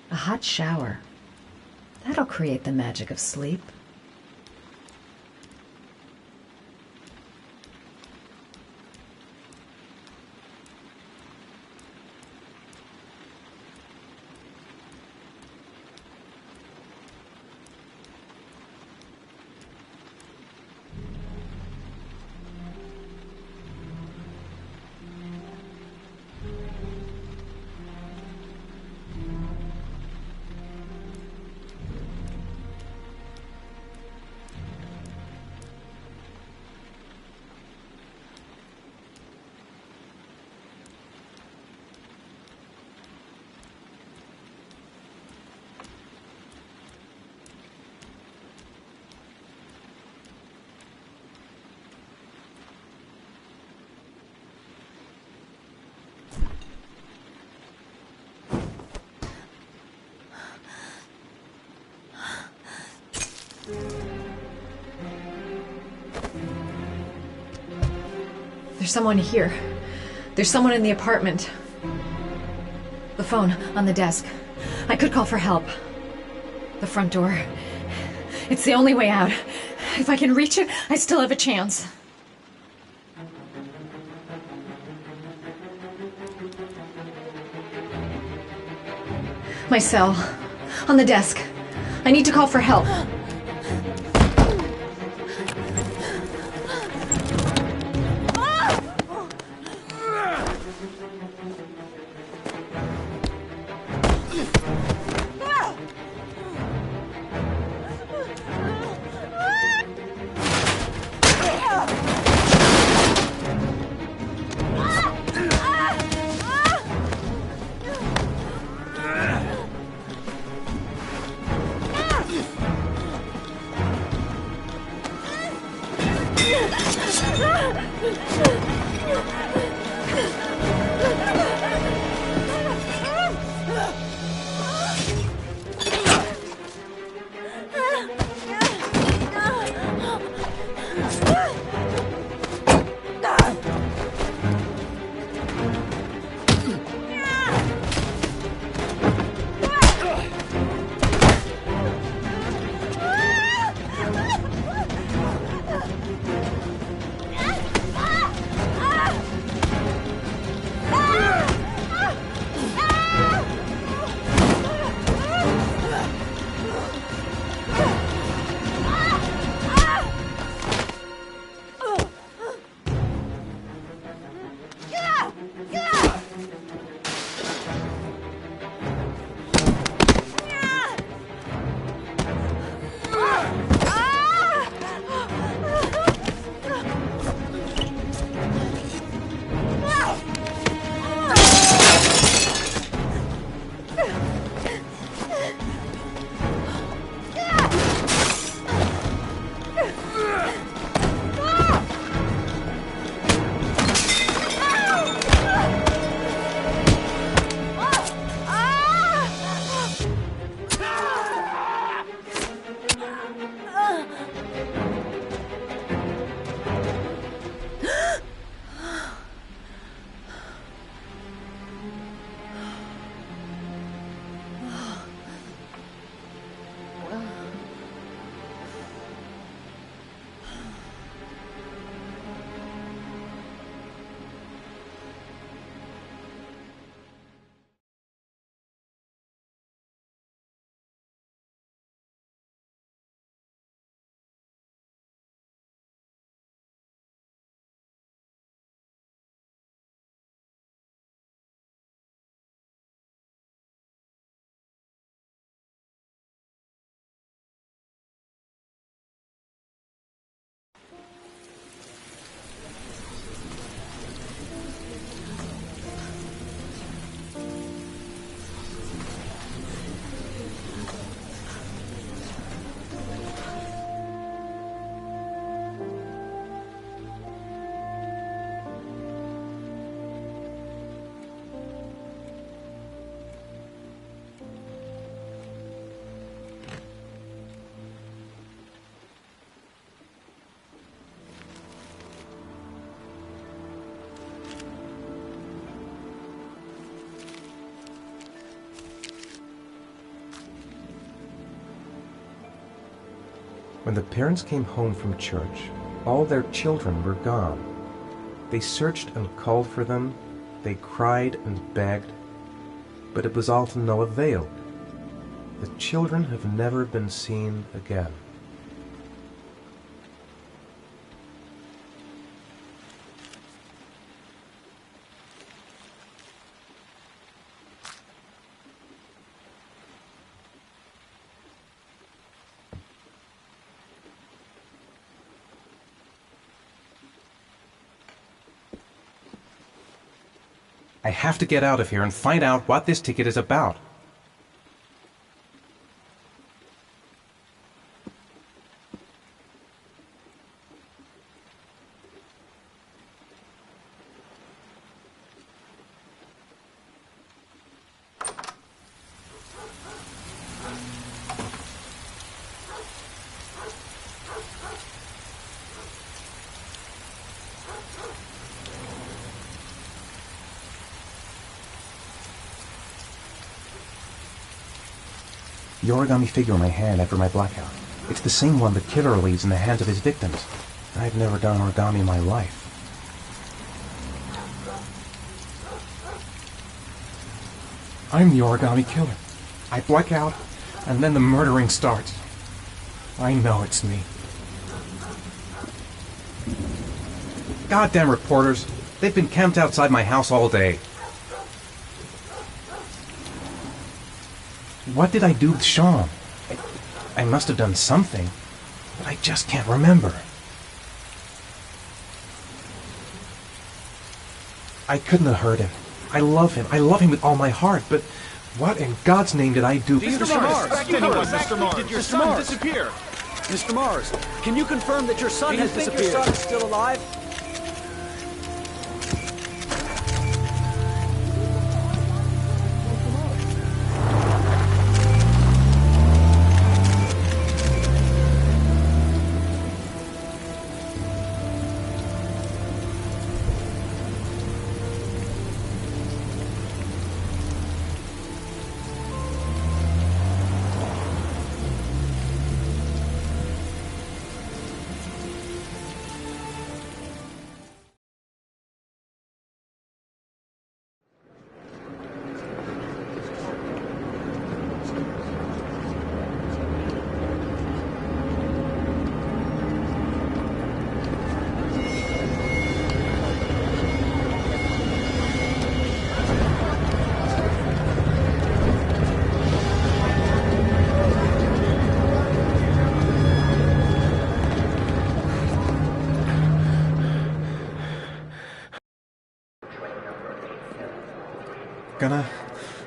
A hot shower. That'll create the magic of sleep. There's someone here. There's someone in the apartment. The phone on the desk. I could call for help. The front door. It's the only way out. If I can reach it, I still have a chance. My cell. On the desk. I need to call for help. When the parents came home from church, all their children were gone. They searched and called for them, they cried and begged, but it was all to no avail. The children have never been seen again. I have to get out of here and find out what this ticket is about. The origami figure in my hand after my blackout. It's the same one the killer leaves in the hands of his victims. I've never done origami in my life. I'm the origami killer. I black out, and then the murdering starts. I know it's me. Goddamn reporters. They've been camped outside my house all day. What did I do with Sean? I must have done something, but I just can't remember. I couldn't have hurt him. I love him. I love him with all my heart, but what in God's name did I do? Mr. Mars! Mr. Mars! Did your son disappear? Mr. Mars, can you confirm that your son has disappeared? Your son is still alive?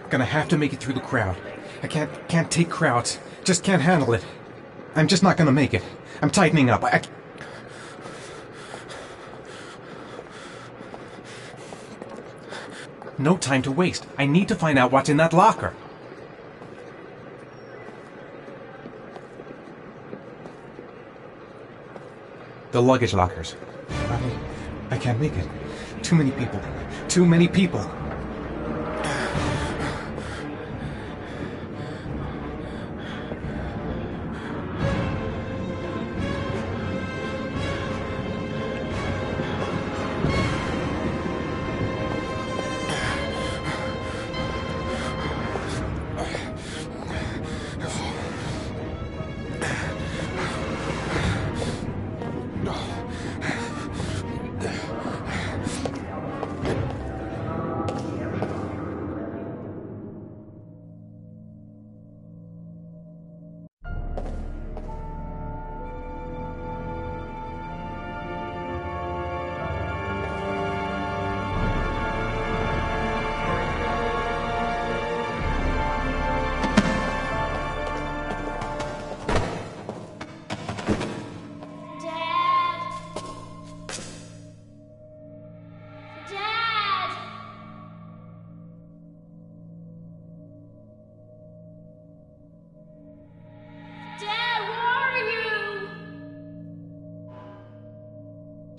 Gonna have to make it through the crowd. I can't take crowds. Just can't handle it. I'm just not gonna make it. I'm tightening up. No time to waste. I need to find out what's in that locker. The luggage lockers. I can't make it. Too many people. Too many people.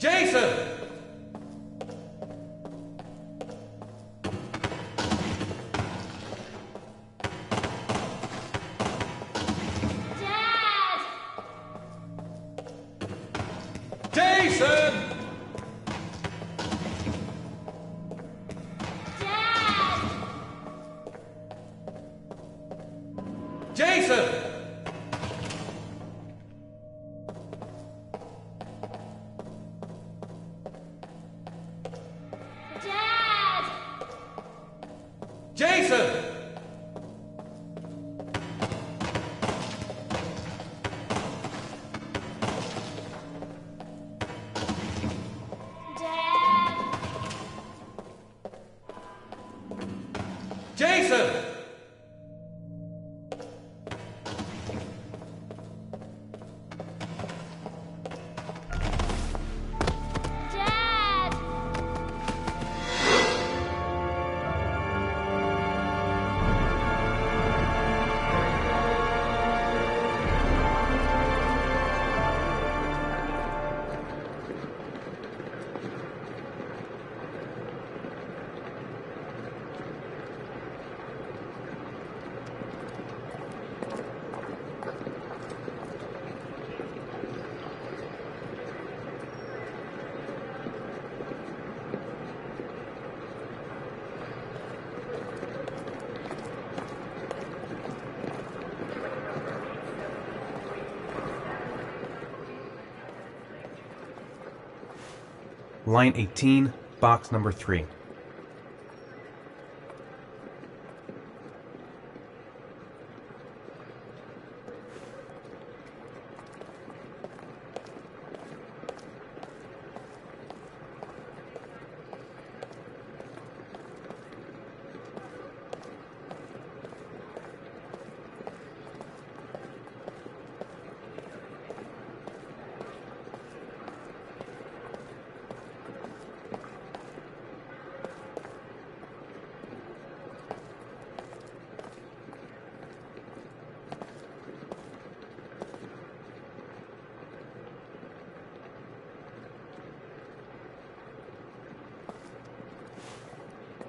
Jason! Dad! Jason! Dad! Jason! Jason! Jason! Line 18, box number 3.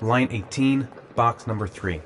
Line 18, box number 3.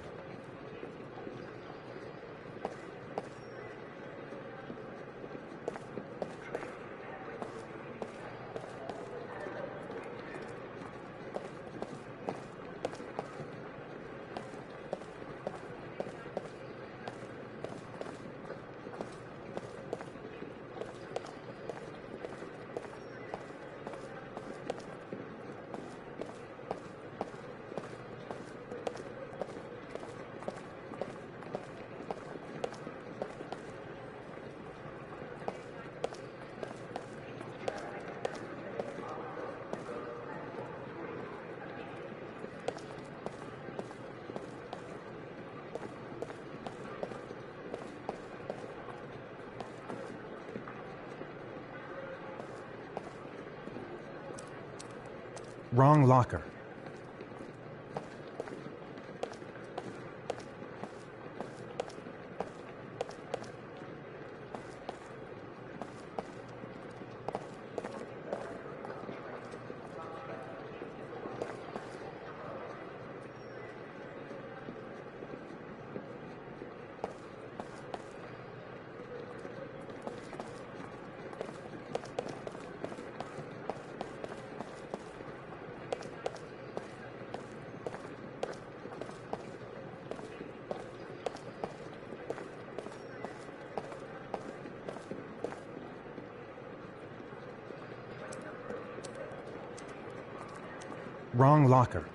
Wrong locker. Wrong locker.